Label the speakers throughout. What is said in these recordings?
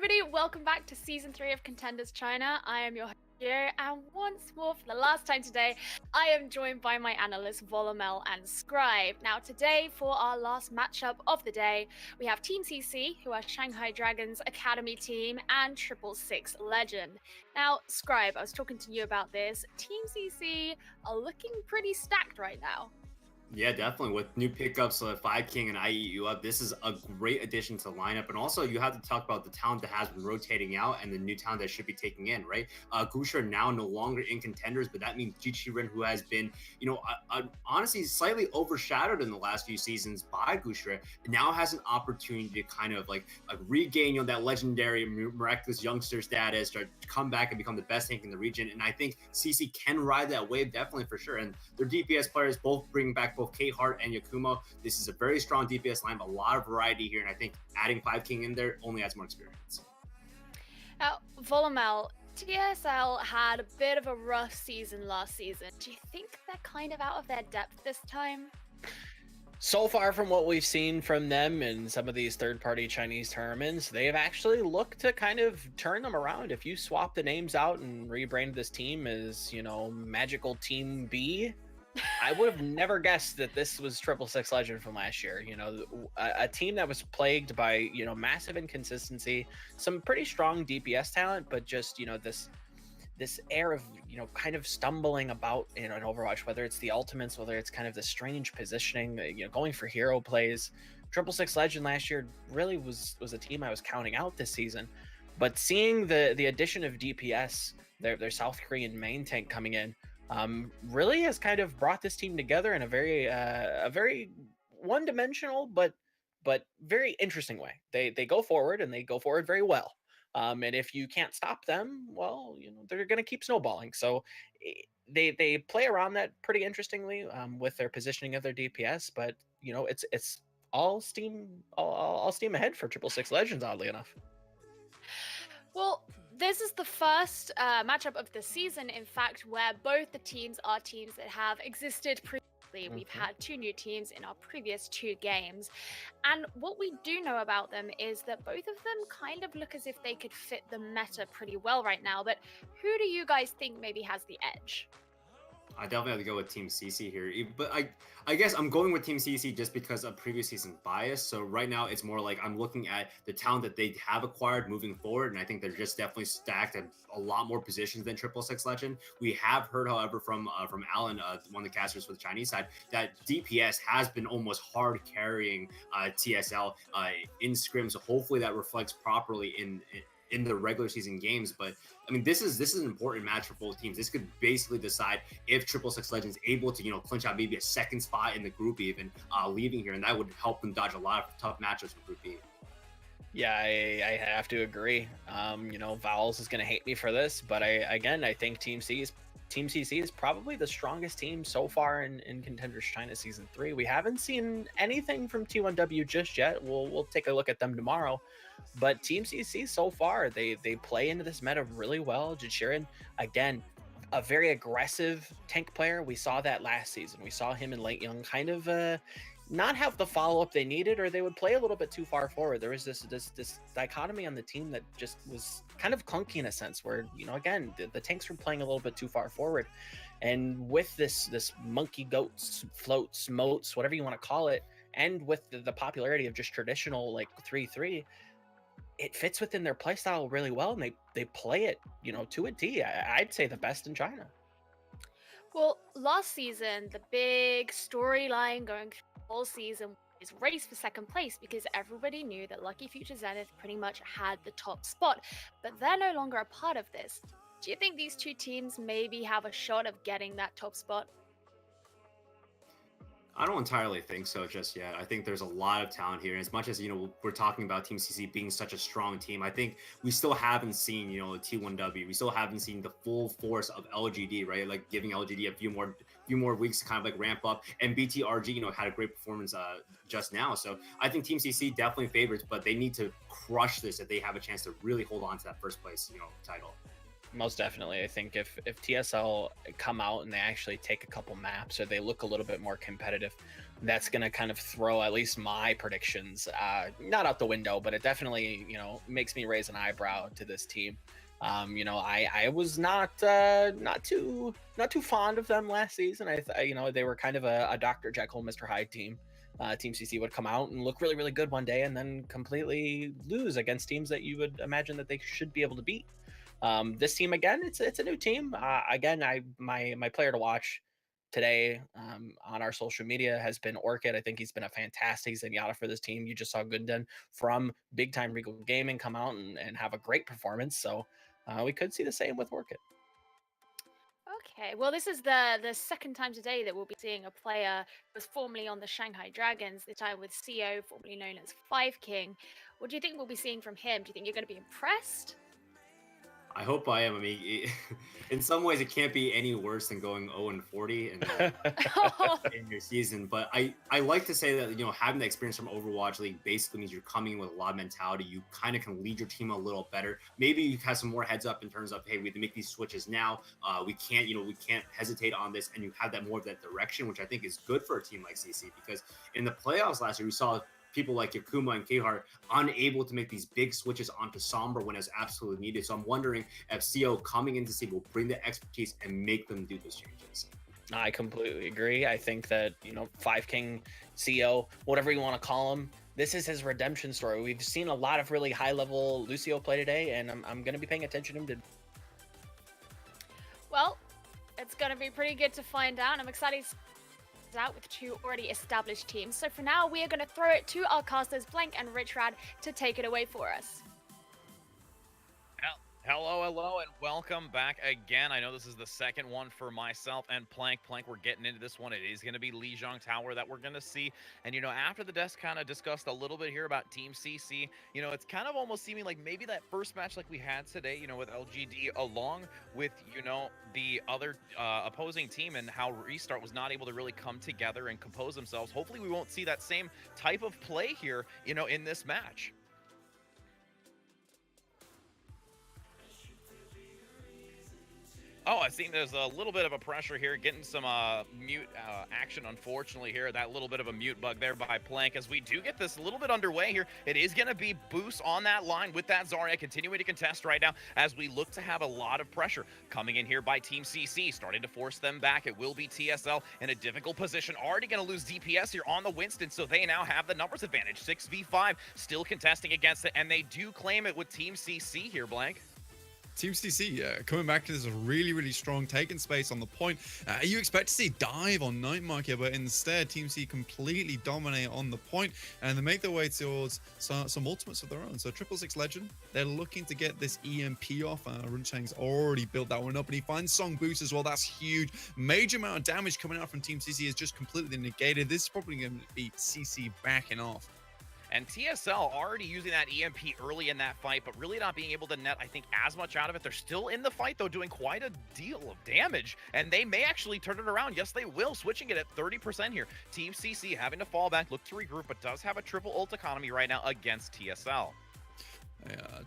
Speaker 1: everybody, welcome back to Season 3 of Contenders China. I am your host here, and once more for the last time today, I am joined by my analysts Volumel and Scribe. Now today, for our last matchup of the day, we have Team CC, who are Shanghai Dragons Academy team, and 666 Legend. Now, Scribe, I was talking to you about this. Team CC are looking pretty stacked right now.
Speaker 2: Yeah, definitely. With new pickups like Five King and IEU up, this is a great addition to the lineup. And also, you have to talk about the talent that has been rotating out and the new talent that should be taking in, right? Gushar now no longer in Contenders, but that means Jiqiren, who has been, honestly slightly overshadowed in the last few seasons by Gushar, now has an opportunity to kind of like regain, that legendary miraculous youngster status, to come back and become the best tank in the region. And I think CC can ride that wave definitely for sure. And their DPS players both bring back both Kate Hart and Yakumo. This is a very strong DPS line, a lot of variety here, and I think adding Five King in there only adds more experience.
Speaker 1: Now, Volumel, TSL had a bit of a rough season last season. Do you think they're kind of out of their depth this time?
Speaker 3: So far from what we've seen from them in some of these third-party Chinese tournaments, they have actually looked to kind of turn them around. If you swap the names out and rebrand this team as, Magical Team B, I would have never guessed that this was 666 Legend from last year. A team that was plagued by, massive inconsistency, some pretty strong DPS talent, but just, this air of, kind of stumbling about in Overwatch, whether it's the ultimates, whether it's kind of the strange positioning, going for hero plays. 666 Legend last year really was a team I was counting out this season. But seeing the addition of DPS, their South Korean main tank coming in, really has kind of brought this team together in a very one-dimensional but very interesting way. They go forward, and they go forward very well. And if you can't stop them, well, they're going to keep snowballing. So they play around that pretty interestingly with their positioning of their DPS. But it's all steam ahead for 666 Legends, oddly enough.
Speaker 1: Well, this is the first matchup of the season, in fact, where both the teams are teams that have existed previously. We've had two new teams in our previous two games. And what we do know about them is that both of them kind of look as if they could fit the meta pretty well right now. But who do you guys think maybe has the edge?
Speaker 2: I definitely have to go with Team CC here, but I guess I'm going with Team CC just because of previous season bias. So right now it's more like I'm looking at the talent that they have acquired moving forward, and I think they're just definitely stacked at a lot more positions than 666 Legend. We have heard, however, from Alan, one of the casters for the Chinese side, that DPS has been almost hard carrying TSL in scrim. So hopefully that reflects properly in the regular season games. But I mean, this is an important match for both teams. This could basically decide if 666 Legends able to clinch out maybe a second spot in the group, even leaving here, and that would help them dodge a lot of tough matchups with Group B.
Speaker 3: Yeah, I have to agree. Vowels is going to hate me for this, but I think Team CC is probably the strongest team so far in Contenders China Season 3. We haven't seen anything from T1W just yet. We'll take a look at them tomorrow. But Team CC so far, they play into this meta really well. Jiqiren, again, a very aggressive tank player. We saw that last season. We saw him and Late Young kind of not have the follow-up they needed, or they would play a little bit too far forward. There was this dichotomy on the team that just was kind of clunky in a sense, where, again, the tanks were playing a little bit too far forward. And with this monkey goats, floats, moats, whatever you want to call it, and with the popularity of just traditional like 3-3, it fits within their playstyle really well, and they play it, to a T. I'd say the best in China.
Speaker 1: Well, last season, the big storyline going through the whole season is race for second place, because everybody knew that Lucky Future Zenith pretty much had the top spot, but they're no longer a part of this. Do you think these two teams maybe have a shot of getting that top spot?
Speaker 2: I don't entirely think so just yet. I think there's a lot of talent here. And as much as, we're talking about Team CC being such a strong team, I think we still haven't seen, T1W. We still haven't seen the full force of LGD, right? Like giving LGD a few more weeks to kind of like ramp up. And BTRG, had a great performance just now. So I think Team CC definitely favorites, but they need to crush this if they have a chance to really hold on to that first place, title.
Speaker 3: Most definitely. I think if TSL come out and they actually take a couple maps, or they look a little bit more competitive, that's going to kind of throw at least my predictions not out the window, but it definitely, makes me raise an eyebrow to this team. I was not too fond of them last season. They were kind of a Dr. Jekyll, Mr. Hyde team. Team CC would come out and look really, really good one day and then completely lose against teams that you would imagine that they should be able to beat. This team, again, it's a new team. Again, my player to watch today on our social media has been Orchid. I think he's been a fantastic Zenyatta for this team. You just saw Gundan from Big Time Regal Gaming come out and have a great performance. So we could see the same with Orchid.
Speaker 1: Okay, well, this is the second time today that we'll be seeing a player who was formerly on the Shanghai Dragons, this time with CO, formerly known as Five King. What do you think we'll be seeing from him? Do you think you're going to be impressed?
Speaker 2: I hope I am. I mean, in some ways, it can't be any worse than going 0-40 in your season. But I like to say that, having the experience from Overwatch League basically means you're coming in with a lot of mentality. You kind of can lead your team a little better. Maybe you have some more heads up in terms of, hey, we have to make these switches now. We can't hesitate on this. And you have that more of that direction, which I think is good for a team like CC, because in the playoffs last year, we saw people like Yakuma and Kehar unable to make these big switches onto Sombra when it's absolutely needed. So I'm wondering if CO coming into CC will bring the expertise and make them do those changes.
Speaker 3: I completely agree. I think that, Five King, CO, whatever you want to call him, this is his redemption story. We've seen a lot of really high-level Lucio play today, and I'm going to be paying attention to him.
Speaker 1: Well, it's going to be pretty good to find out. I'm excited out with two already established teams. So for now, we are going to throw it to our casters, Blank and Richrad, to take it away for us.
Speaker 4: Hello, and welcome back again. I know this is the second one for myself and Plank. We're getting into this one. It is going to be Lijiang Tower that we're going to see. And, after the desk kind of discussed a little bit here about Team CC, it's kind of almost seeming like maybe that first match like we had today, with LGD along with, the other opposing team and how Restart was not able to really come together and compose themselves. Hopefully we won't see that same type of play here, in this match. Oh, I think there's a little bit of a pressure here, getting some mute action, unfortunately, here. That little bit of a mute bug there by Plank. As we do get this a little bit underway here, it is going to be Boost on that line with that Zarya continuing to contest right now as we look to have a lot of pressure coming in here by Team CC, starting to force them back. It will be TSL in a difficult position, already going to lose DPS here on the Winston, so they now have the numbers advantage. 6v5, still contesting against it, and they do claim it with Team CC here, Blank.
Speaker 5: Team CC coming back to this really, really strong, taking space on the point. You expect to see dive on Nightmark here, but instead Team C completely dominate on the point, and they make their way towards some ultimates of their own. So 666 Legend, they're looking to get this EMP off. Runchang's already built that one up, and he finds Song Boost as well. That's huge. Major amount of damage coming out from Team CC is just completely negated. This is probably going to be CC backing off.
Speaker 4: And TSL already using that EMP early in that fight, but really not being able to net, I think, as much out of it. They're still in the fight, though, doing quite a deal of damage, and they may actually turn it around. Yes, they will, switching it at 30% here. Team CC having to fall back, look to regroup, but does have a triple ult economy right now against TSL.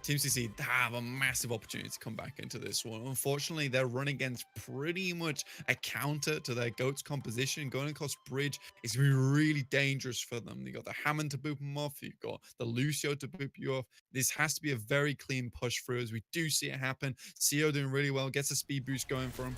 Speaker 5: Team CC have a massive opportunity to come back into this one. Unfortunately, they're running against pretty much a counter to their GOAT's composition. Going across bridge is going to be really dangerous for them. You got the Hammond to boop them off. You've got the Lucio to boop you off. This has to be a very clean push through, as we do see it happen. CO doing really well, gets a speed boost going for him.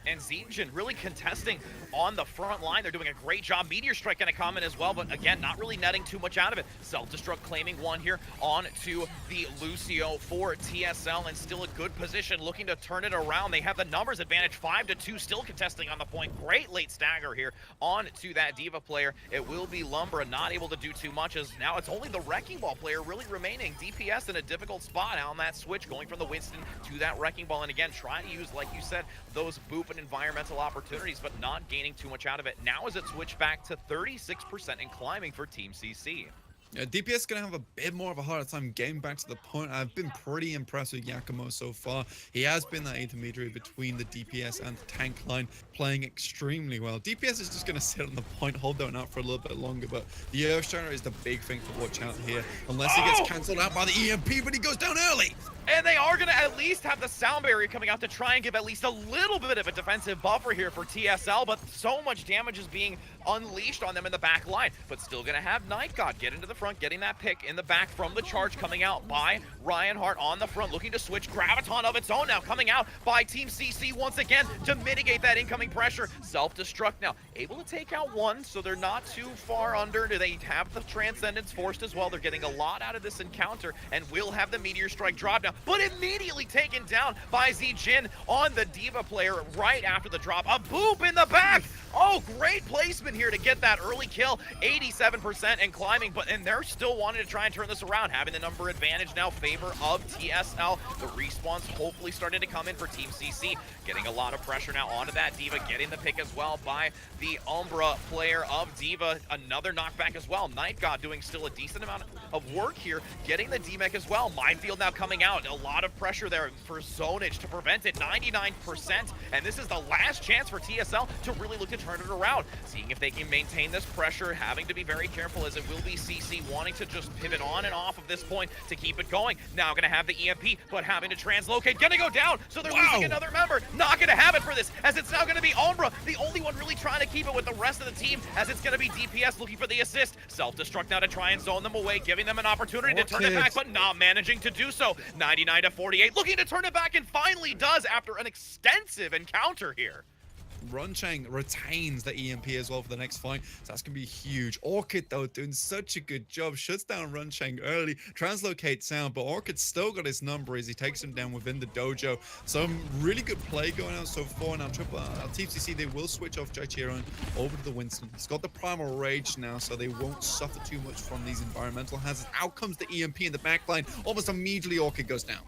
Speaker 4: And Zenjin really contesting on the front line. They're doing a great job. Meteor Strike going to come in as well, but again, not really netting too much out of it. Self-destruct claiming one here onto the Lucio for TSL, and still a good position, looking to turn it around. They have the numbers advantage, 5-2, still contesting on the point. Great late stagger here onto that D.Va player. It will be Lumbra, not able to do too much, as now it's only the Wrecking Ball player really remaining. DPS in a difficult spot on that switch, going from the Winston to that Wrecking Ball, and again, trying to use, like you said, those boop and environmental opportunities, but not gaining too much out of it. Now as it switched back to 36% and climbing for Team CC.
Speaker 5: Yeah, DPS is going to have a bit more of a harder time getting back to the point. I've been pretty impressed with Yakumo so far. He has been that intermediary between the DPS and the tank line, playing extremely well. DPS is just going to sit on the point, hold down out for a little bit longer, but the Earthshatter is the big thing to watch out here, unless he gets cancelled out by the EMP, but he goes down early.
Speaker 4: And they are going to at least have the sound barrier coming out to try and give at least a little bit of a defensive buffer here for TSL, but so much damage is being unleashed on them in the back line, but still gonna have Night God get into the front, getting that pick in the back from the charge coming out by Ryan Hart on the front, looking to switch. Graviton of its own now coming out by Team CC once again to mitigate that incoming pressure. Self-destruct now, able to take out one, so they're not too far under. They have the Transcendence forced as well. They're getting a lot out of this encounter and will have the Meteor Strike drop now, but immediately taken down by Zijin on the D.Va player right after the drop. A boop in the back! Oh, great placement here to get that early kill. 87% and climbing, and they're still wanting to try and turn this around, having the number advantage now favor of TSL. The respawns hopefully starting to come in for Team CC, getting a lot of pressure now onto that D.Va, getting the pick as well by the Umbra player of D.Va. Another knockback as well. Night God doing still a decent amount of work here, getting the D-Mech as well. Minefield now coming out. A lot of pressure there for zonage to prevent it. 99%, and this is the last chance for TSL to really look to turn it around. Seeing if they can maintain this pressure, having to be very careful as it will be CC wanting to just pivot on and off of this point to keep it going. Now gonna have the EMP, but having to translocate, gonna go down, so they're losing another member. Not gonna have it for this, as it's now gonna be Umbra, the only one really trying to keep it with the rest of the team, as it's gonna be DPS looking for the assist. Self-destruct now to try and zone them away, giving them an opportunity to turn it back, but not managing to do so. 99-48, looking to turn it back, and finally does after an extensive encounter here.
Speaker 5: Runchang retains the EMP as well for the next fight, so that's gonna be huge. Orchid though doing such a good job, shuts down Runchang early, translocates out, but Orchid still got his number as he takes him down within the dojo. Some really good play going on so far. Now Team CC, they will switch off Jaichiron over to the Winston. He's got the Primal Rage now, so they won't suffer too much from these environmental hazards. Out comes the EMP in the backline. Almost immediately Orchid goes down.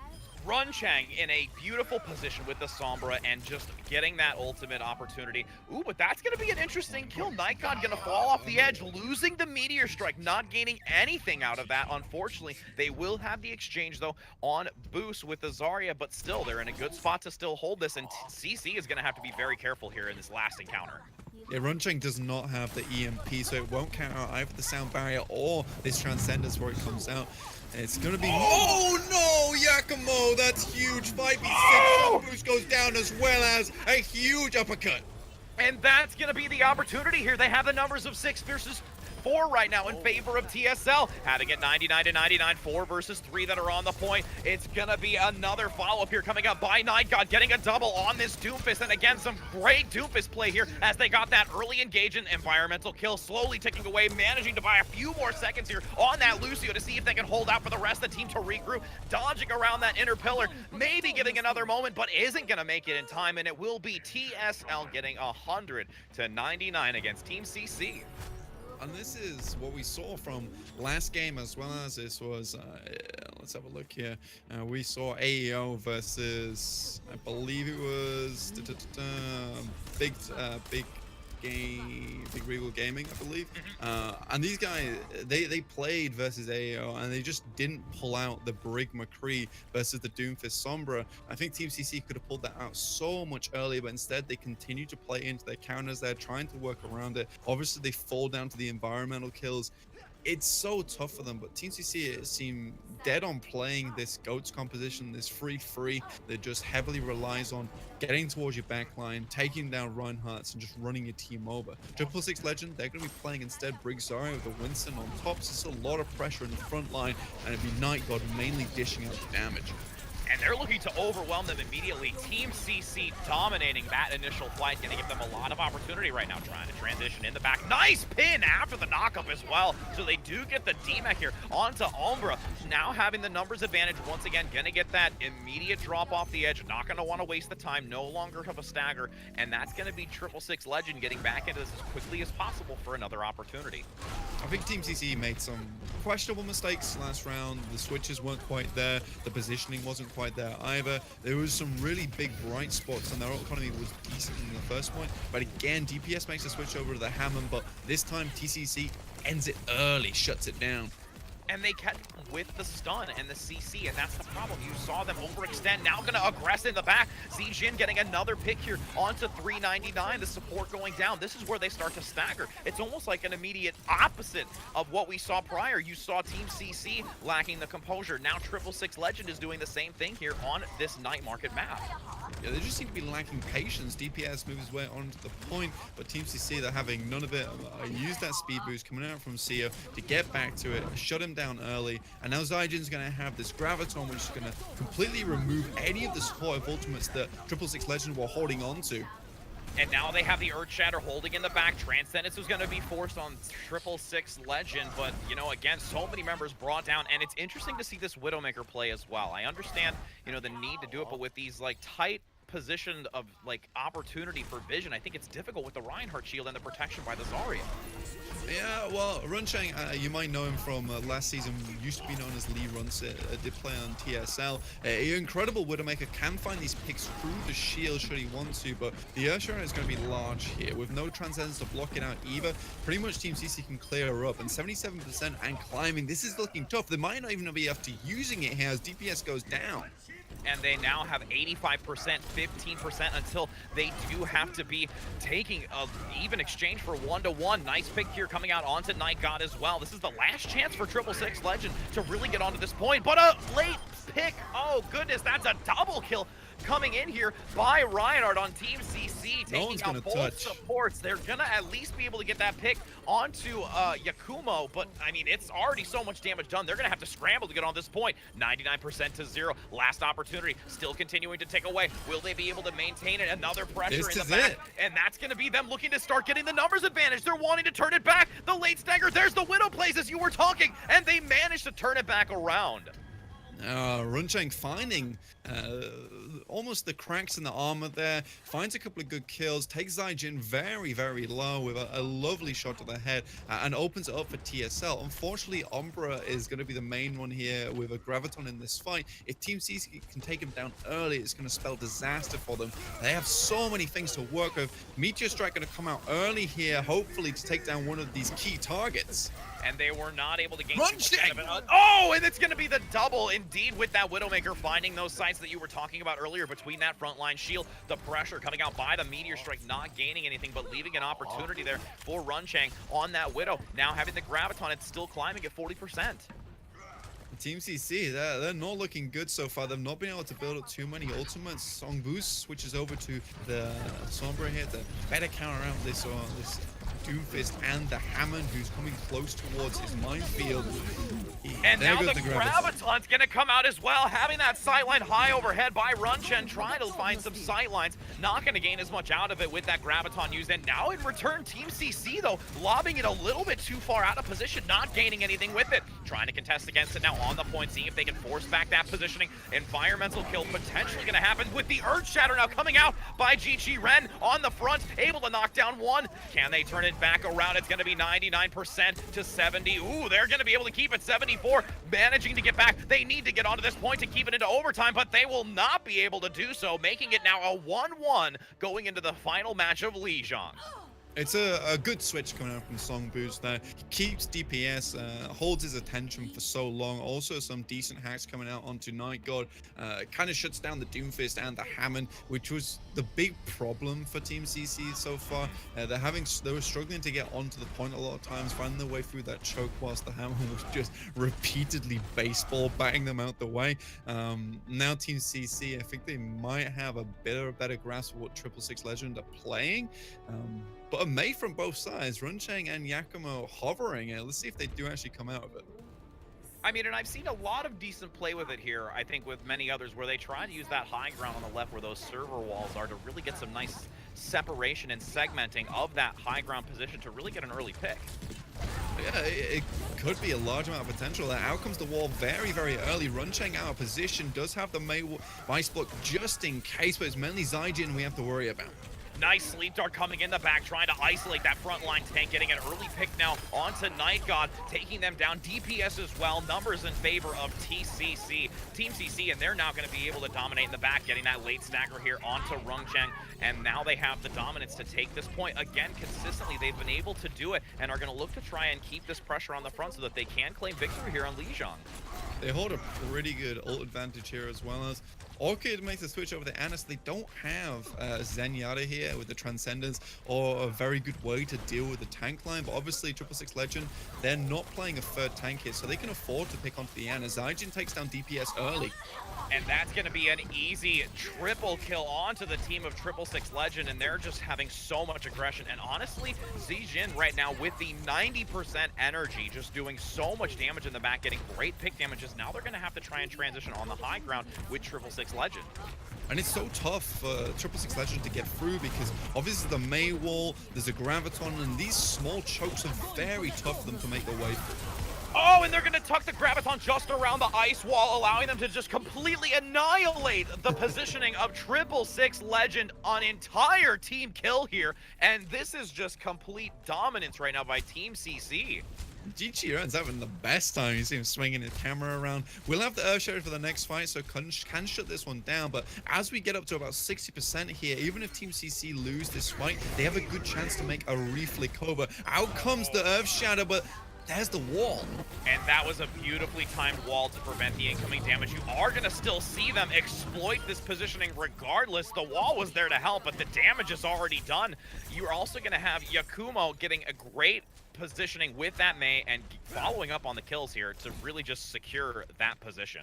Speaker 4: Runchang in a beautiful position with the Sombra and just getting that ultimate opportunity. Ooh, but that's going to be an interesting kill. Night God going to fall off the edge, losing the Meteor Strike, not gaining anything out of that, unfortunately. They will have the exchange, though, on boost with the Zarya, but still, they're in a good spot to still hold this, and CC is going to have to be very careful here in this last encounter.
Speaker 5: Yeah, Runchang does not have the EMP, so it won't count out either the sound barrier or this Transcendence where it comes out. It's gonna be. Oh no, Yakumo! That's huge. 5v6 boost goes down as well as a huge uppercut.
Speaker 4: And that's gonna be the opportunity here. They have the numbers of 6 versus 4 right now in favor of TSL, having it 99-99, 4 versus 3 that are on the point. It's gonna be another follow-up here coming up by Night God, getting a double on this Doomfist, and again, some great Doomfist play here as they got that early engage and environmental kill, slowly ticking away, managing to buy a few more seconds here on that Lucio to see if they can hold out for the rest of the team to regroup, dodging around that inner pillar, maybe giving another moment, but isn't gonna make it in time, and it will be TSL getting 100-99 against Team CC.
Speaker 5: And this is what we saw from last game as well as this was, let's have a look here. We saw AEO versus, I believe it was Big Regal Gaming, I believe. And these guys, they played versus AEO and they just didn't pull out the Brig McCree versus the Doomfist Sombra. I think Team CC could have pulled that out so much earlier, but instead they continue to play into their counters. They're trying to work around it. Obviously they fall down to the environmental kills. It's so tough for them, but Team CC seem dead on playing this GOATS composition, this free that just heavily relies on getting towards your backline, taking down Reinhardt's and just running your team over. 666 Legend, they're going to be playing instead Brig Zarya with the Winston on top, so it's a lot of pressure in the front line, and it'd be Night God mainly dishing out the damage.
Speaker 4: And they're looking to overwhelm them immediately. Team CC dominating that initial fight, going to give them a lot of opportunity right now, trying to transition in the back. Nice pin after the knockup as well. So they do get the D-Mech here onto Umbra. Now having the numbers advantage once again, going to get that immediate drop off the edge. Not going to want to waste the time, no longer have a stagger. And that's going to be 666 Legend getting back into this as quickly as possible for another opportunity.
Speaker 5: I think Team CC made some questionable mistakes last round. The switches weren't quite there. The positioning wasn't quite there either. There was some really big bright spots and their economy was decent in the first point. But again, DPS makes a switch over to the Hammond, but this time TCC ends it early, shuts it down.
Speaker 4: And they kept with the stun and the CC, and that's the problem. You saw them overextend, now gonna aggress in the back. Zijin getting another pick here onto 399, the support going down. This is where they start to stagger. It's almost like an immediate opposite of what we saw prior. You saw Team CC lacking the composure. Now 666 Legend is doing the same thing here on this Night Market map.
Speaker 5: yeah, they just seem to be lacking patience. DPS moves his way onto the point, but Team CC, they're having none of it. Use that speed boost coming out from Seo to get back to it, shut him down early, and now Zygen's going to have this Graviton, which is going to completely remove any of the supportive ultimates that 666 Legend were holding on to.
Speaker 4: And now they have the Earth Shatter holding in the back. Transcendence was going to be forced on 666 Legend, but, you know, again, so many members brought down, and it's interesting to see this Widowmaker play as well. I understand, you know, the need to do it, but with these, like, tight position of, like, opportunity for vision, I think it's difficult with the Reinhardt shield and the protection by the Zarya.
Speaker 5: Yeah, well, Runchang, you might know him from last season, used to be known as Lee Runsit, did play on TSL. Incredible Widowmaker, can find these picks through the shield should he want to, but the Ursharan is going to be large here. With no Transcendence to block it out either, pretty much Team CC can clear her up, and 77% and climbing. This is looking tough. They might not even be after using it here as DPS goes down.
Speaker 4: And they now have 85%, 15% until they do have to be taking an even exchange for 1-to-1. Nice pick here coming out onto Night God as well. This is the last chance for 666 Legend to really get onto this point, but a late pick. Oh goodness, that's a double kill coming in here by Reinhardt on Team CC, taking out both supports. They're gonna at least be able to get that pick onto Yakumo, but I mean, it's already so much damage done. They're gonna have to scramble to get on this point. 99% to 0. Last opportunity, still continuing to tick away. Will they be able to maintain it? Another pressure in the back, and that's gonna be them looking to start getting the numbers advantage. They're wanting to turn it back. The late stagger, there's the Widow plays as you were talking, and they managed to turn it back around.
Speaker 5: Runchang finding almost the cracks in the armor there, finds a couple of good kills, takes Zygen very, very low with a lovely shot to the head, and opens it up for TSL. Unfortunately, Umbra is going to be the main one here with a Graviton in this fight. If Team CC can take him down early, it's going to spell disaster for them. They have so many things to work with. Meteor Strike going to come out early here, hopefully to take down one of these key targets.
Speaker 4: And they were not able to gain too much out of it. Oh, and it's going to be the double, indeed, with that Widowmaker finding those sites that you were talking about earlier between that frontline shield. The pressure coming out by the Meteor Strike, not gaining anything, but leaving an opportunity there for Runchang on that Widow. Now having the Graviton, it's still climbing at 40%.
Speaker 5: Team CC, they're not looking good so far. They've not been able to build up too many ultimates. Song Boost switches over to the Sombra here to better counter out this Doomfist and the Hammond, who's coming close towards his minefield.
Speaker 4: And now the Graviton's gonna come out as well, having that sightline high overhead by Runchen, trying to find some sightlines. Not gonna gain as much out of it with that Graviton used. And now in return, Team CC though, lobbing it a little bit too far out of position, not gaining anything with it. Trying to contest against it now on the point, seeing if they can force back that positioning. Environmental kill potentially gonna happen with the Earth Shatter now coming out by GG Ren on the front, able to knock down one. Can they turn it back around? It's gonna be 99% to 70. Ooh, they're gonna be able to keep it 74, managing to get back. They need to get onto this point to keep it into overtime, but they will not be able to do so, making it now a 1-1 going into the final match of Lijiang.
Speaker 5: It's a good switch coming out from Song Boost there. He keeps DPS, holds his attention for so long. Also some decent hacks coming out onto Night God. Kind of shuts down the Doomfist and the Hammond, which was the big problem for Team CC so far. They were struggling to get onto the point a lot of times, finding their way through that choke whilst the Hammond was just repeatedly baseball batting them out the way. Now Team CC, I think they might have a better grasp of what 666 Legend are playing. But a May from both sides, Runchang and Yakumo hovering. Let's see if they do actually come out of it.
Speaker 4: I mean, and I've seen a lot of decent play with it here, I think with many others, where they try to use that high ground on the left where those server walls are to really get some nice separation and segmenting of that high ground position to really get an early pick.
Speaker 5: Yeah, it could be a large amount of potential. Out comes the wall very, very early. Runchang out of position, does have the Vice block just in case, but it's mainly Zygen we have to worry about.
Speaker 4: Nice sleep dart coming in the back, trying to isolate that front line tank, getting an early pick now onto Night God, taking them down. DPS as well, numbers in favor of Team CC, and they're now going to be able to dominate in the back, getting that late stagger here onto Runchang, and now they have the dominance to take this point. Again, consistently, they've been able to do it, and are going to look to try and keep this pressure on the front so that they can claim victory here on Lijiang.
Speaker 5: They hold a pretty good ult advantage here, as well as Orchid makes a switch over to Analysts. They don't have Zenyatta here with the Transcendence or a very good way to deal with the tank line, but obviously 666 Legend, they're not playing a third tank here, so they can afford to pick onto the Ana. Zyjin takes down DPS early.
Speaker 4: And that's going to be an easy triple kill onto the team of 666 Legend, and they're just having so much aggression. And honestly, Zijin right now with the 90% energy, just doing so much damage in the back, getting great pick damages. Now they're going to have to try and transition on the high ground with 666 Legend.
Speaker 5: And it's so tough for 666 Legend to get through because obviously the Mei wall, there's a Graviton, and these small chokes are very tough for them to make their way through.
Speaker 4: Oh, and they're going to tuck the Graviton just around the ice wall, allowing them to just completely annihilate the positioning of 666 Legend. An entire team kill here, and this is just complete dominance right now by Team CC.
Speaker 5: GG having the best time. You see him swinging his camera around. We'll have the Earth Shadow for the next fight, so can shut this one down. But as we get up to about 60% here, even if Team CC lose this fight, they have a good chance to make a reflick over. Out comes the Earth Shadow, but there's the wall.
Speaker 4: And that was a beautifully timed wall to prevent the incoming damage. You are going to still see them exploit this positioning regardless. The wall was there to help, but the damage is already done. You're also going to have Yakumo getting a great positioning with that Mei and following up on the kills here to really just secure that position.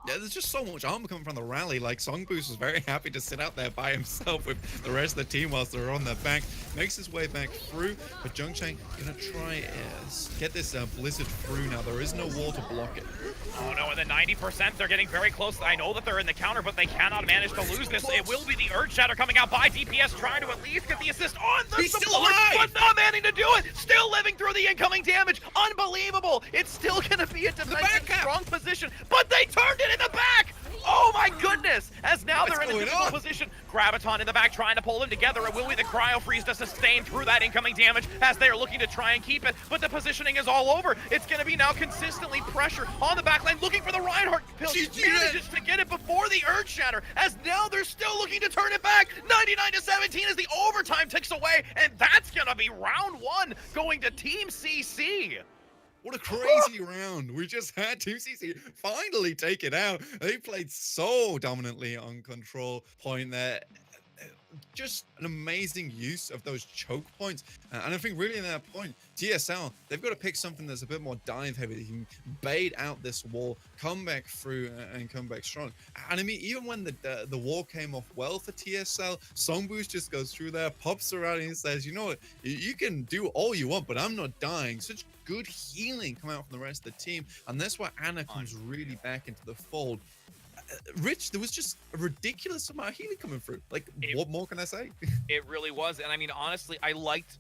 Speaker 5: Yeah, there's just so much armor coming from the rally. Like, Songboost was very happy to sit out there by himself with the rest of the team whilst they're on their back. Makes his way back through, but Jungchain gonna try get this Blizzard through now. There is no wall to block it.
Speaker 4: Oh no, and the 90%, they're getting very close. I know that they're in the counter, but they cannot manage to lose this. It will be the Earth Shatter coming out by DPS, trying to at least get the assist on the
Speaker 5: He's still
Speaker 4: support,
Speaker 5: alive!
Speaker 4: but not managing to do it. Still living through the incoming damage. Unbelievable. It's still gonna be a defensive strong position, but they turned it in the back. Oh my goodness! As now they're in a difficult position. Graviton in the back trying to pull them together. It will be the Cryo Freeze to sustain through that incoming damage as they are looking to try and keep it, but the positioning is all over. It's going to be now consistently pressure on the backline, looking for the Reinhardt pill. Manages to get it before the Earth Shatter, as now they're still looking to turn it back. 99-17 as the overtime ticks away, and that's going to be round one going to Team CC.
Speaker 5: What a crazy round. We just had Team CC finally take it out. They played so dominantly on control point there. Just an amazing use of those choke points. And I think really in that point, TSL, they've got to pick something that's a bit more dive heavy. They can bait out this wall, come back through and come back strong. And I mean, even when the wall came off well for TSL, Songboost just goes through there, pops around and says, you know what, you can do all you want, but I'm not dying. Such good healing come out from the rest of the team. And that's where Ana comes really back into the fold. Rich, there was just a ridiculous amount of healing coming through. Like, what more can I say?
Speaker 4: It really was, and I mean, honestly, I liked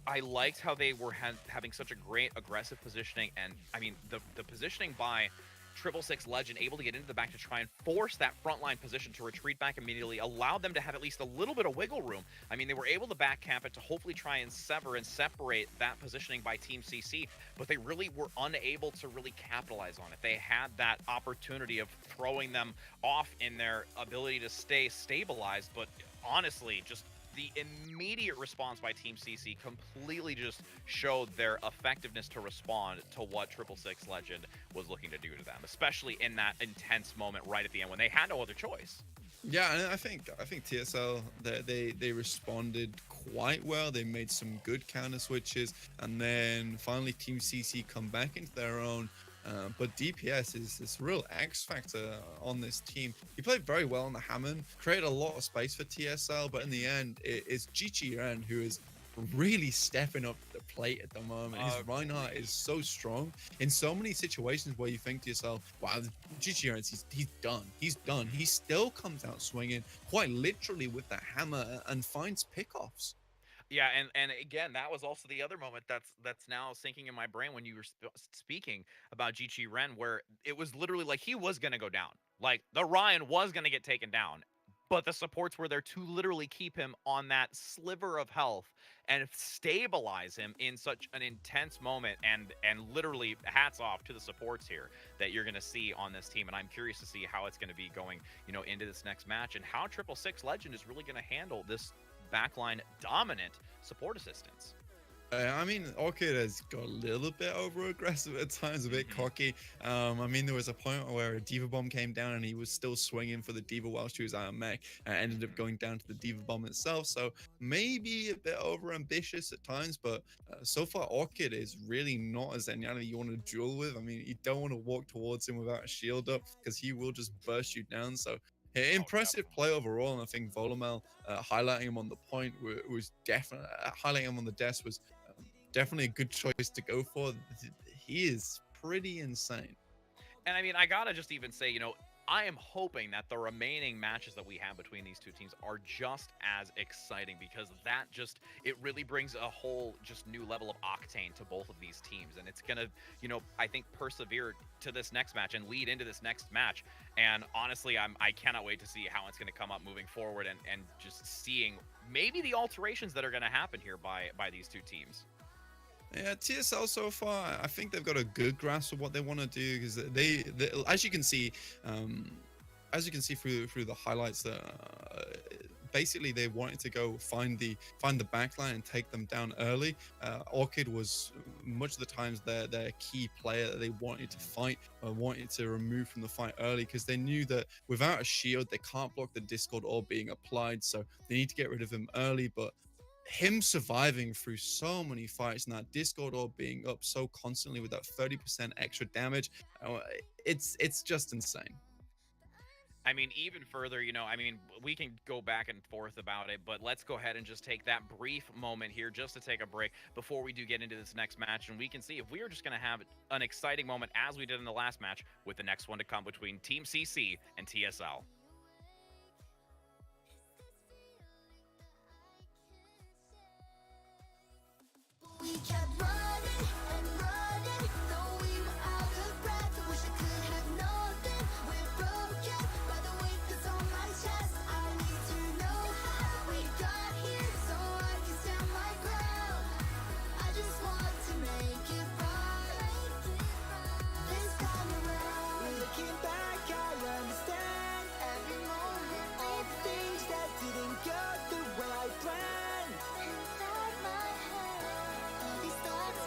Speaker 4: how they were having such a great aggressive positioning, and I mean, the positioning by 666 Legend able to get into the back to try and force that frontline position to retreat back immediately, allowed them to have at least a little bit of wiggle room. I mean, they were able to back camp it to hopefully try and sever and separate that positioning by Team CC, but they really were unable to really capitalize on it. They had that opportunity of throwing them off in their ability to stay stabilized, but honestly, just the immediate response by Team CC completely just showed their effectiveness to respond to what 666 Legend was looking to do to them, especially in that intense moment right at the end when they had no other choice.
Speaker 5: Yeah, and I think TSL they responded quite well. They made some good counter switches, and then finally Team CC come back into their own. But DPS is this real X factor on this team. He played very well on the Hammond, created a lot of space for TSL, but in the end, it's GGN who is really stepping up the plate at the moment. His Reinhardt is so strong in so many situations where you think to yourself, wow, GGN, he's done. He's done. He still comes out swinging quite literally with the hammer and finds pickoffs.
Speaker 4: Yeah, and again, that was also the other moment that's now sinking in my brain when you were speaking about GG Ren, where it was literally like he was going to go down. Like, the Ryan was going to get taken down, but the supports were there to literally keep him on that sliver of health and stabilize him in such an intense moment, and literally hats off to the supports here that you're going to see on this team. And I'm curious to see how it's going to be going, into this next match, and how 666 Legend is really going to handle this backline dominant support assistance.
Speaker 5: I mean, Orchid has got a little bit over aggressive at times, a bit cocky. I mean, there was a point where a Diva Bomb came down and he was still swinging for the Diva while she was out of mech, and ended up going down to the Diva Bomb itself. So maybe a bit over ambitious at times, but so far, Orchid is really not a Zenyatta you want to duel with. I mean, you don't want to walk towards him without a shield up because he will just burst you down. So impressive play overall, and I think Volumel highlighting him on the point was definitely highlighting him on the desk was definitely a good choice to go for. He is pretty insane.
Speaker 4: And I mean, I gotta just even say, you know, I am hoping that the remaining matches that we have between these two teams are just as exciting, because that just, it really brings a whole just new level of octane to both of these teams. And it's gonna, you know, I think persevere to this next match and lead into this next match. And honestly, I cannot wait to see how it's gonna come up moving forward, and just seeing maybe the alterations that are gonna happen here by these two teams.
Speaker 5: Yeah, TSL so far, I think they've got a good grasp of what they want to do, because they as you can see through the highlights, that basically they wanted to go find the backline and take them down early. Orchid was much of the times their key player that they wanted to fight, wanted to remove from the fight early, because they knew that without a shield they can't block the Discord orb being applied, so they need to get rid of him early. But him surviving through so many fights and that Discord orb being up so constantly with that 30% extra damage, it's just insane.
Speaker 4: I mean, even further, you know, I mean, we can go back and forth about it, but let's go ahead and just take that brief moment here just to take a break before we do get into this next match, and we can see if we are just going to have an exciting moment as we did in the last match with the next one to come between Team CC and TSL.
Speaker 6: We kept running and running, though we were out of breath. Wish I could have known then we're broken by the weight that's on my chest. I need to know how we got here so I can stand my ground. I just want to make it right this time around. Looking back, I understand every moment, all the things that didn't go the way I planned. Inside my head, all these thoughts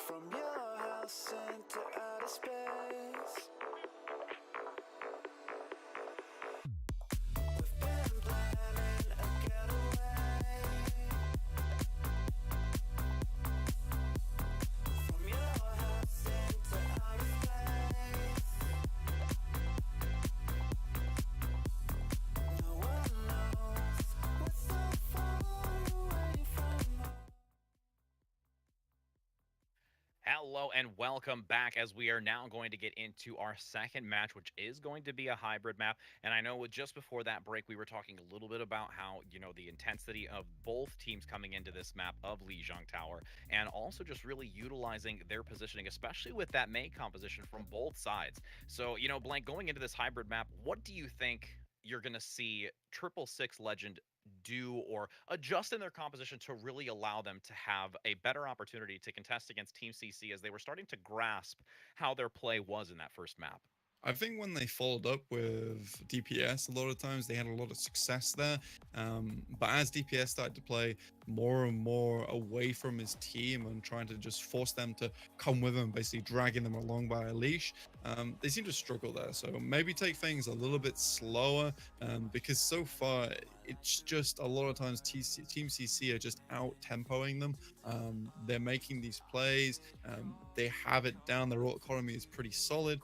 Speaker 6: From your house into outer space. We've been planning a getaway. From your house into outer space. No one knows. We're so far away from home.
Speaker 4: Hello and welcome back as we are now going to get into our second match, which is going to be a hybrid map. And I know with just before that break, we were talking a little bit about how, the intensity of both teams coming into this map of Lijiang Tower, and also just really utilizing their positioning, especially with that main composition from both sides. So, Blank, going into this hybrid map, what do you think you're going to see 666 Legend do or adjust in their composition to really allow them to have a better opportunity to contest against Team CC as they were starting to grasp how their play was in that first map?
Speaker 5: I think when they followed up with DPS, a lot of times they had a lot of success there. But as DPS started to play more and more away from his team and trying to just force them to come with him, basically dragging them along by a leash, they seem to struggle there. So maybe take things a little bit slower, because so far it's just a lot of times Team CC are just out tempoing them. They're making these plays. They have it down. Their ult economy is pretty solid.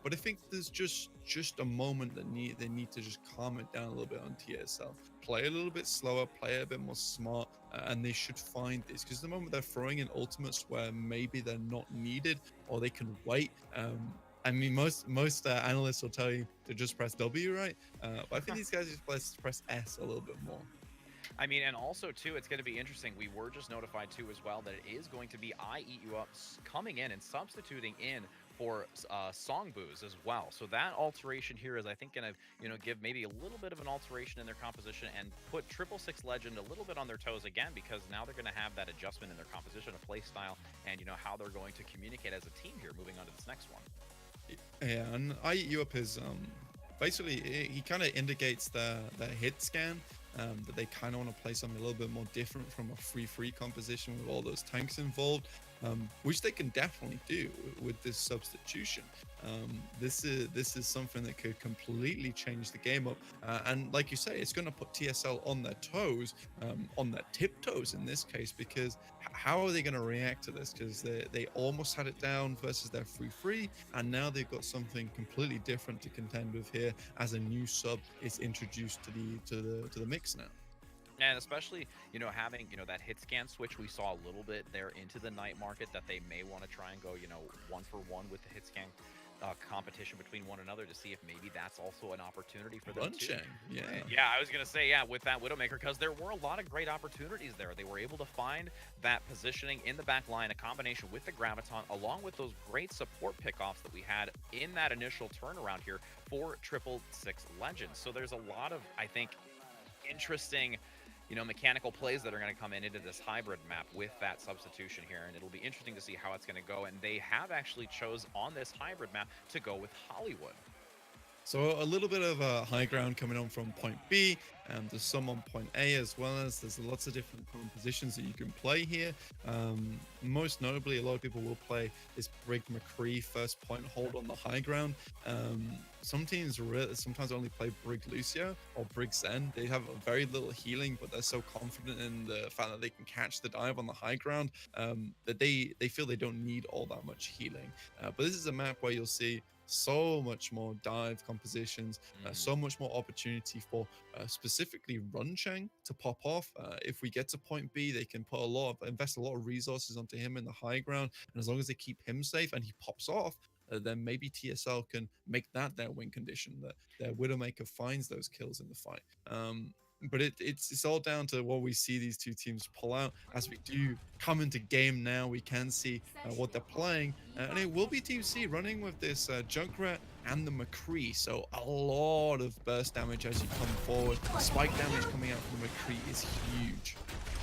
Speaker 5: But I think there's just a moment that they need to just calm it down a little bit on TSL. Play a little bit slower, play a bit more smart, and they should find this, because the moment they're throwing in ultimates where maybe they're not needed or they can wait. I mean, most analysts will tell you to just press W, right? But I think these guys just press S a little bit more.
Speaker 4: I mean, and also, too, it's going to be interesting. We were just notified, too, as well, that it is going to be IEU coming in and substituting in for Songboo's as well. So that alteration here is, I think, going to, give maybe a little bit of an alteration in their composition and put 666 Legend a little bit on their toes again, because now they're going to have that adjustment in their composition of play style and, how they're going to communicate as a team here moving on to this next one.
Speaker 5: Yeah, and IEU is basically, he kind of indicates the hit scan, that they kind of want to play something a little bit more different from a free composition with all those tanks involved, which they can definitely do with this substitution. This is something that could completely change the game up, and like you say, it's going to put TSL on their toes, on their tiptoes in this case, because how are they going to react to this? Because they almost had it down versus their free, and now they've got something completely different to contend with here as a new sub is introduced to the mix now.
Speaker 4: And especially, having, that hit scan switch, we saw a little bit there into the night market that they may want to try and go, 1-for-1 with the hit scan competition between one another to see if maybe that's also an opportunity for them too. Yeah, I was going to say, with that Widowmaker, because there were a lot of great opportunities there. They were able to find that positioning in the back line, a combination with the Graviton, along with those great support pickoffs that we had in that initial turnaround here for 666 Legends. So there's a lot of, I think, interesting mechanical plays that are going to come into this hybrid map with that substitution here, and it'll be interesting to see how it's going to go. And they have actually chose on this hybrid map to go with Hollywood.
Speaker 5: So a little bit of a high ground coming on from point B, and there's some on point A as well. As there's lots of different positions that you can play here. Most notably, a lot of people will play this Brig McCree first point hold on the high ground. Some teams sometimes only play Brig Lucio or Brig Zen. They have very little healing, but they're so confident in the fact that they can catch the dive on the high ground that they feel they don't need all that much healing. But this is a map where you'll see so much more dive compositions, so much more opportunity for specifically Runcheng to pop off. If we get to point B, they can invest a lot of resources onto him in the high ground, and as long as they keep him safe and he pops off, then maybe TSL can make that their win condition, that their Widowmaker finds those kills in the fight. But it's all down to what we see these two teams pull out. As we do come into game now, we can see what they're playing. And it will be Team C running with this Junkrat and the McCree. So a lot of burst damage as you come forward. Spike damage coming out from the McCree is huge.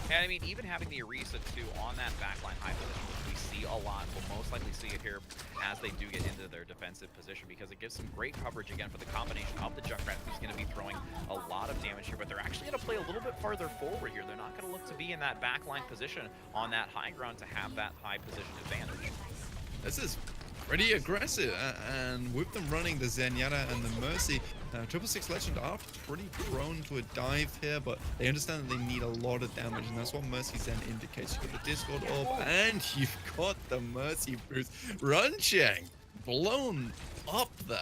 Speaker 4: And I mean, even having the Orisa too on that backline high position, which we see a lot, we'll most likely see it here as they do get into their defensive position, because it gives some great coverage again for the combination of the Junkrat, who's going to be throwing a lot of damage here, but they're actually going to play a little bit farther forward here. They're not going to look to be in that backline position on that high ground to have that high position advantage.
Speaker 5: This is pretty aggressive, and with them running the Zenyatta and the Mercy, 666 Legend are pretty prone to a dive here, but they understand that they need a lot of damage, and that's what Mercy Zen indicates. You've got the Discord Orb, and you've got the Mercy boost. Runcheng blown up there.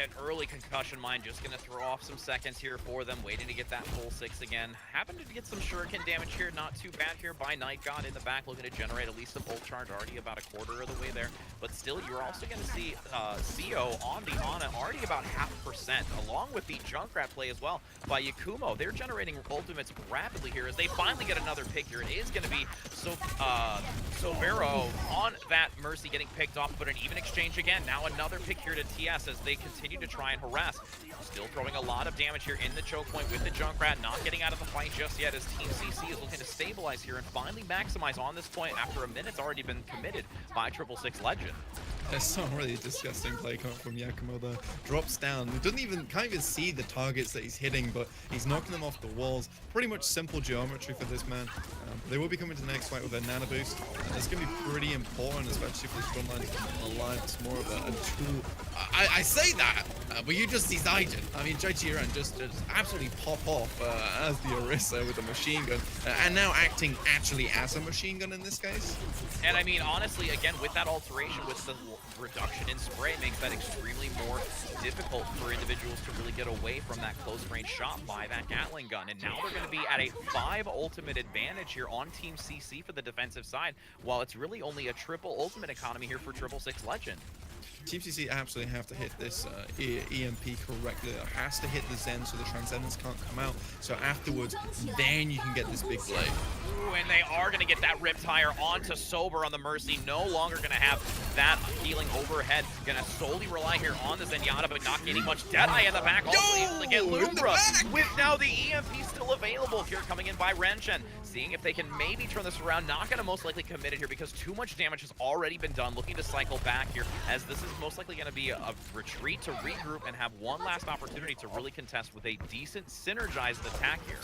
Speaker 4: An early concussion mine, just going to throw off some seconds here for them, waiting to get that full 6 again. Happened to get some shuriken damage here, not too bad here by Night God in the back, looking to generate at least a full charge, already about a quarter of the way there. But still, you're also going to see CO on the Ana already about 0.5%, along with the Junkrat play as well by Yakumo. They're generating ultimates rapidly here as they finally get another pick here. It is going to be Sobero on that Mercy getting picked off, but an even exchange again. Now another pick here to TS as they continue to try and harass. Still throwing a lot of damage here in the choke point with the Junkrat, not getting out of the fight just yet as Team CC is looking to stabilize here and finally maximize on this point after a minute's already been committed by 666 Legend.
Speaker 5: There's some really disgusting play coming from Yakumo there. Drops down. He can't even see the targets that he's hitting, but he's knocking them off the walls. Pretty much simple geometry for this man. They will be coming to the next fight with a nano boost. That's going to be pretty important, especially if this frontline is alive. It's more of a tool. I say that, but you just decided. I mean, Jaichiran just absolutely pop off as the Orisa with a machine gun, and now acting actually as a machine gun in this case.
Speaker 4: And I mean, honestly, again, with that alteration, with the reduction in spray, makes that extremely more difficult for individuals to really get away from that close range shot by that Gatling gun. And now they're going to be at a 5 ultimate advantage here on Team CC for the defensive side, while it's really only a triple ultimate economy here for 666 Legend.
Speaker 5: Team CC absolutely have to hit this EMP correctly. It has to hit the Zen so the Transcendence can't come out. So afterwards, then you can get this big play.
Speaker 4: Ooh, and they are going to get that Rip Tire onto Sober on the Mercy. No longer going to have that healing overhead. Going to solely rely here on the Zenyatta, but not getting much Deadeye in the back. Also able to get Lumbra with now the EMP still available here coming in by Renchen. Seeing if they can maybe turn this around. Not going to most likely commit it here because too much damage has already been done. Looking to cycle back here as this is most likely going to be a retreat to regroup and have one last opportunity to really contest with a decent synergized attack here.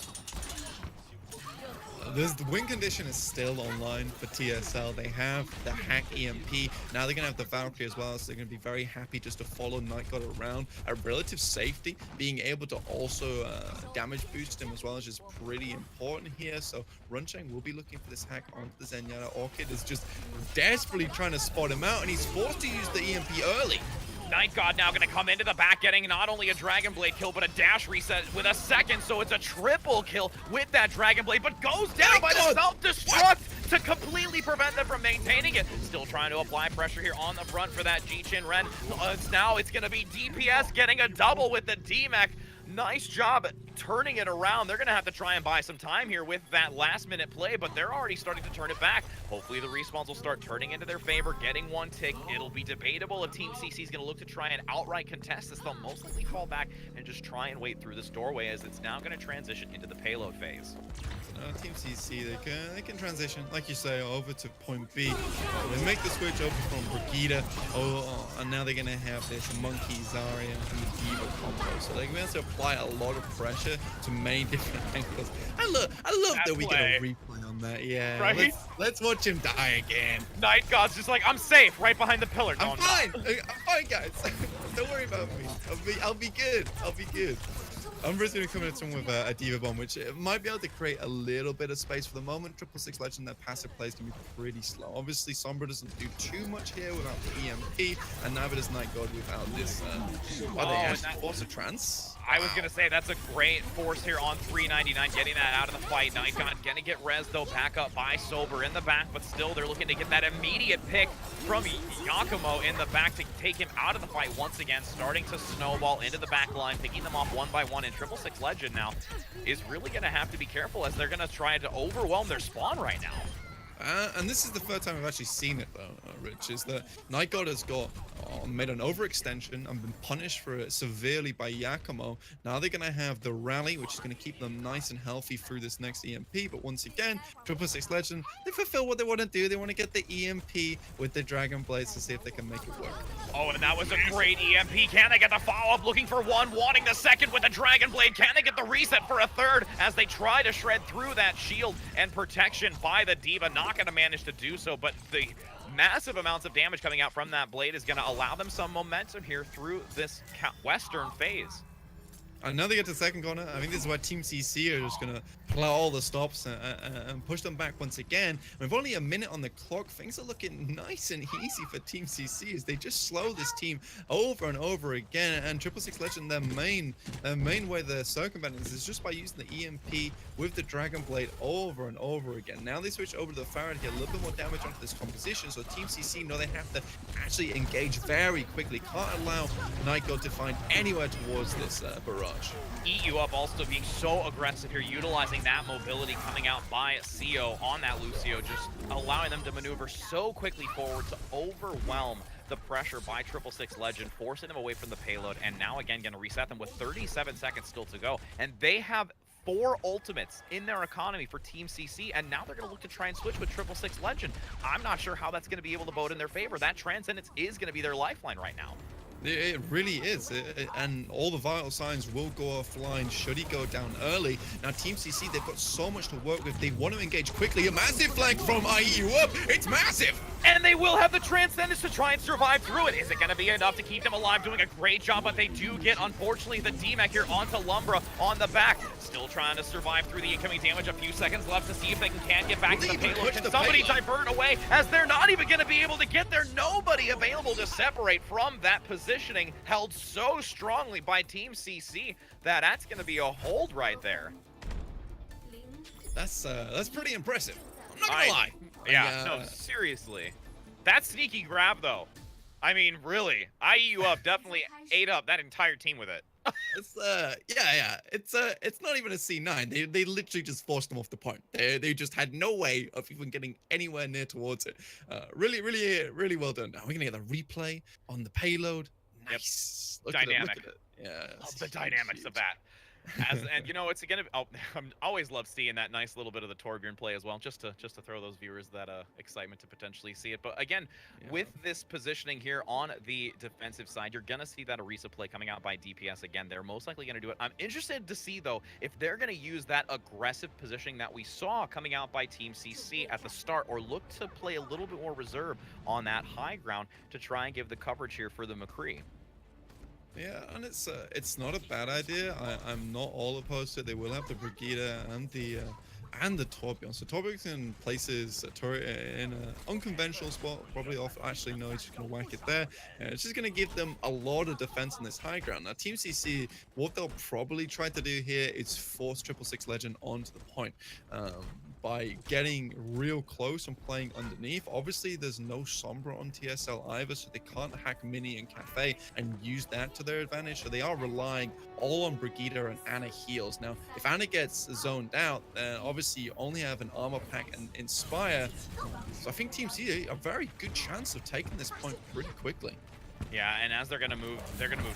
Speaker 5: The win condition is still online for TSL. They have the hack EMP. Now they're going to have the Valkyrie as well, so they're going to be very happy just to follow Night God around at relative safety. Being able to also damage boost him as well is just pretty important here. So Runcheng will be looking for this hack onto the Zenyatta. Orchid is just desperately trying to spot him out, and he's forced to use the EMP early.
Speaker 4: Night God now going to come into the back, getting not only a Dragon Blade kill, but a dash reset with a second, so it's a triple kill with that Dragon Blade, but goes down by the self-destruct to completely prevent them from maintaining it. Still trying to apply pressure here on the front for that Jichin Ren. It's going to be DPS getting a double with the D-Mech. Nice job at turning it around. They're going to have to try and buy some time here with that last-minute play, but they're already starting to turn it back. Hopefully the respawns will start turning into their favor, getting one tick. It'll be debatable if Team CC is going to look to try and outright contest this. They'll most likely fall back and just try and wait through this doorway as it's now going to transition into the payload phase.
Speaker 5: Team CC, they can transition, like you say, over to point B. They make the switch over from Brigida, and now they're going to have this Monkey, Zarya, and the Diva combo. So they're going to apply a lot of pressure to many different angles. I love that we get a replay on that. Yeah,
Speaker 4: right?
Speaker 5: Let's watch him die again.
Speaker 4: Night God's just like, I'm safe right behind the pillar. No,
Speaker 5: I'm fine. I'm fine, guys. Don't worry about me. I'll be good. I'll be good. Umbra's going to come in with a Diva Bomb, which might be able to create a little bit of space for the moment. 666 Legend, that passive play is going to be pretty slow. Obviously, Sombra doesn't do too much here without the EMP, and neither does Night God without this. Force of Trance.
Speaker 4: I was going to say, that's a great force here on 399, getting that out of the fight. Night God going to get res, though, back up by Sober in the back, but still, they're looking to get that immediate pick from Yakumo in the back to take him out of the fight once again, starting to snowball into the back line, picking them off one by one, and 666 Legend now is really going to have to be careful as they're going to try to overwhelm their spawn right now.
Speaker 5: And this is the third time I've actually seen it, though, Rich, is that Night God has made an overextension and been punished for it severely by Yakumo. Now they're going to have the rally, which is going to keep them nice and healthy through this next EMP. But once again, 666 Legend, they fulfill what they want to do. They want to get the EMP with the Dragon Blades to see if they can make it work.
Speaker 4: Oh, and that was a great EMP. Can they get the follow-up? Looking for one, wanting the second with the Dragon Blade. Can they get the reset for a third as they try to shred through that shield and protection by the D.Va? Not going to manage to do so, but the massive amounts of damage coming out from that blade is going to allow them some momentum here through this Western phase.
Speaker 5: And now they get to the second corner. I think this is where Team CC are just going to pull out all the stops and push them back once again. With only a minute on the clock, things are looking nice and easy for Team CC as they just slow this team over and over again. And 666 Legend, their main way they're circumventing this is just by using the EMP with the Dragon Blade over and over again. Now they switch over to the Farad to get a little bit more damage onto this composition, so Team CC know they have to actually engage very quickly. Can't allow Night God to find anywhere towards this barrage.
Speaker 4: Eat You Up also being so aggressive here, utilizing that mobility coming out by CO on that Lucio, just allowing them to maneuver so quickly forward to overwhelm the pressure by 666 Legend, forcing them away from the payload, and now again going to reset them with 37 seconds still to go. And they have 4 ultimates in their economy for Team CC, and now they're going to look to try and switch with 666 Legend. I'm not sure how that's going to be able to bode in their favor. That Transcendence is going to be their lifeline right now.
Speaker 5: It really is, and all the vital signs will go offline should he go down early. Now Team CC, they've got so much to work with. They want to engage quickly. A massive flank from IU up. It's massive.
Speaker 4: And they will have the Transcendence to try and survive through it. Is it going to be enough to keep them alive? Doing a great job, but they do get, unfortunately, the D-Mech here onto Lumbra on the back. Still trying to survive through the incoming damage. A few seconds left to see if they can get back to the payload. Can somebody divert away as they're not even going to be able to get there? Nobody available to separate from that positioning, held so strongly by Team CC that that's going to be a hold right there.
Speaker 5: That's pretty impressive. I'm not gonna lie.
Speaker 4: Yeah, no, seriously. That sneaky grab, though. I mean, really, IU Up definitely ate up that entire team with it.
Speaker 5: It's it's not even a C9. They literally just forced them off the point. They just had no way of even getting anywhere near towards it. Really well done. Now we're gonna get a replay on the payload. Nice.
Speaker 4: Yep. Dynamic.
Speaker 5: Look at it. Yeah.
Speaker 4: Love the dynamics of that. And you know, it's gonna. I'm always love seeing that nice little bit of the Torbjorn play as well, just to throw those viewers that excitement to potentially see it. But again, with this positioning here on the defensive side, you're gonna see that Orisa play coming out by DPS again. They're most likely gonna do it. I'm interested to see though if they're gonna use that aggressive positioning that we saw coming out by Team CC at the start, or look to play a little bit more reserve on that high ground to try and give the coverage here for the McCree.
Speaker 5: Yeah, and it's not a bad idea. I'm not all opposed to it. They will have the Brigida and the Torbjorn. So Torbjorn places a turret in an unconventional spot, probably off. Actually, no, he's just gonna whack it there. It's just gonna give them a lot of defense in this high ground. Now, Team CC, what they'll probably try to do here is force 666 Legend onto the point. By getting real close and playing underneath. Obviously, there's no Sombra on TSL either, so they can't hack Mini and Cafe and use that to their advantage. So they are relying all on Brigida and Ana heals. Now, if Ana gets zoned out, then obviously you only have an armor pack and Inspire. So I think Team C a very good chance of taking this point pretty quickly.
Speaker 4: Yeah, and as they're gonna move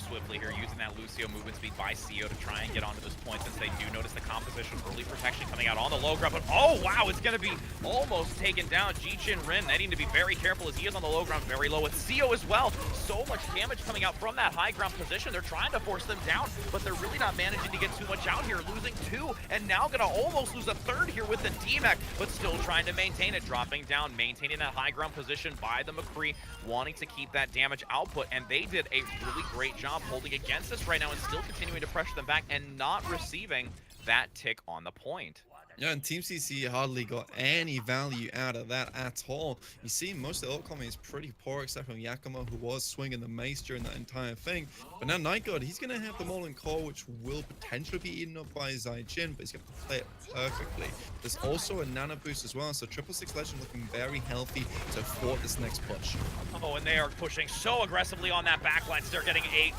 Speaker 4: swiftly here, using that Lucio movement speed by CO to try and get onto this point, since they do notice the composition, early protection coming out on the low ground. But oh wow, it's gonna be almost taken down. Jichin Rin needing to be very careful as he is on the low ground, very low with CO as well. So much damage coming out from that high ground position. They're trying to force them down, but they're really not managing to get too much out here, losing 2, and now gonna almost lose a 3rd here with the D-Mech, but still trying to maintain it, dropping down, maintaining that high ground position by the McCree, wanting to keep that damage output. And they did a really great job holding against us right now and still continuing to pressure them back and not receiving that tick on the point.
Speaker 5: Yeah, and Team CC hardly got any value out of that at all. You see, most of the ult coming is pretty poor, except from Yakumo, who was swinging the mace during that entire thing. But now Night God, he's going to have the Molten Core, which will potentially be eaten up by Zaijin, but he's going to play it perfectly. There's also a Nano Boost as well, so 666 Legend looking very healthy to thwart this next push.
Speaker 4: Oh, and they are pushing so aggressively on that backline. They're getting a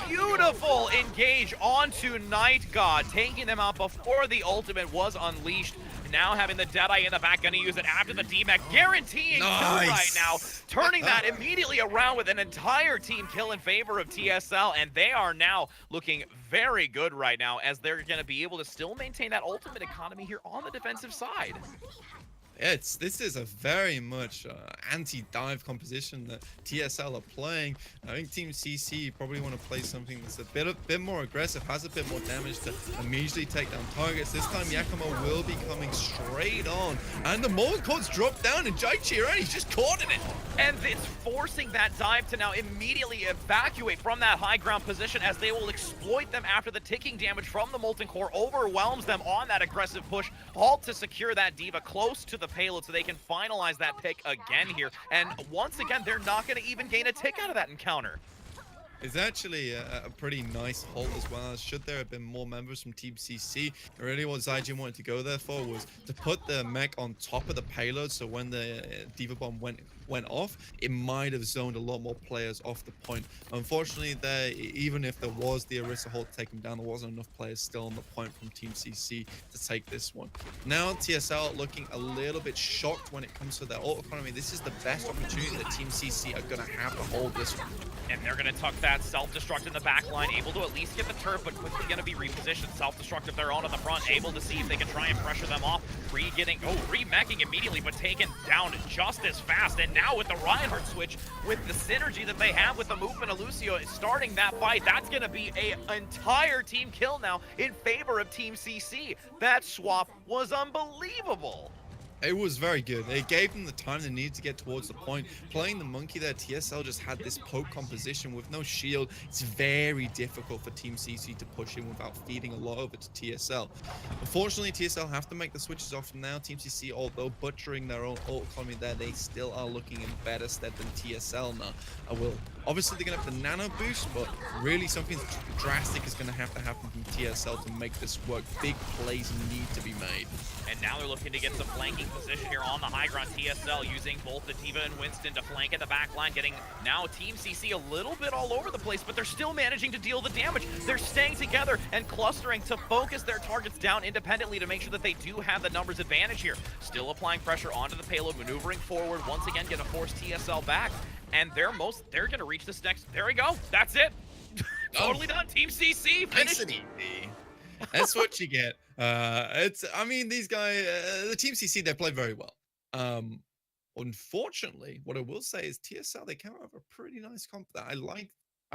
Speaker 4: beautiful engage onto Night God, taking them out before the ultimate was unleashed. Now having the Deadeye in the back, gonna use it after the D-Mech, guaranteeing kill right now, turning that immediately around with an entire team kill in favor of TSL, and they are now looking very good right now as they're gonna be able to still maintain that ultimate economy here on the defensive side.
Speaker 5: This is a very much anti-dive composition that TSL are playing. I think Team CC probably want to play something that's a bit more aggressive, has a bit more damage to immediately take down targets. This time Yakumo will be coming straight on, and the Molten Core's dropped down, and Jaichi already he's just caught in it.
Speaker 4: And it's forcing that dive to now immediately evacuate from that high ground position as they will exploit them after the ticking damage from the Molten Core overwhelms them on that aggressive push. Halt to secure that D.Va close to the payload so they can finalize that pick again here. And once again, they're not going to even gain a tick out of that encounter.
Speaker 5: It's actually a pretty nice halt as well. Should there have been more members from Team CC, really what Zaijin wanted to go there for was to put the mech on top of the payload, so when the D.Va bomb went off, it might have zoned a lot more players off the point. Unfortunately, there, even if there was the Orisa halt to take him down, there wasn't enough players still on the point from Team CC to take this one. Now TSL looking a little bit shocked when it comes to their ult economy. This is the best opportunity that Team CC are going to have to hold this one.
Speaker 4: And they're going to tuck that self-destruct in the back line, able to at least get the turret, but quickly going to be repositioned. Self-destruct of their own at the front, able to see if they can try and pressure them off. Re-meching immediately, but taken down just as fast. And now with the Reinhardt switch, with the synergy that they have with the movement of Lucio starting that fight, that's going to be an entire team kill now in favor of Team CC. That swap was unbelievable.
Speaker 5: It was very good. It gave them the time they needed to get towards the point. Playing the monkey there, TSL just had this poke composition with no shield. It's very difficult for Team CC to push in without feeding a lot over to TSL. Unfortunately, TSL have to make the switches off now. Team CC, although butchering their own ult economy there, they still are looking in better stead than TSL now. Obviously, they're going to have the nano boost, but really something drastic is going to happen from TSL to make this work. Big plays need to be made.
Speaker 4: And now they're looking to get some flanking position here on the high ground. TSL using both the D.Va and Winston to flank at the back line, getting now Team CC a little bit all over the place, but they're still managing to deal the damage. They're staying together and clustering to focus their targets down independently to make sure that they do have the numbers advantage here. Still applying pressure onto the payload, maneuvering forward, once again going to force TSL back. And they're going to reach this next. There we go. That's it. Totally done. Team CC finished.
Speaker 5: That's what you get. I mean, these guys, the Team CC, they play very well. Unfortunately, what I will say is TSL, they came out with a pretty nice comp that I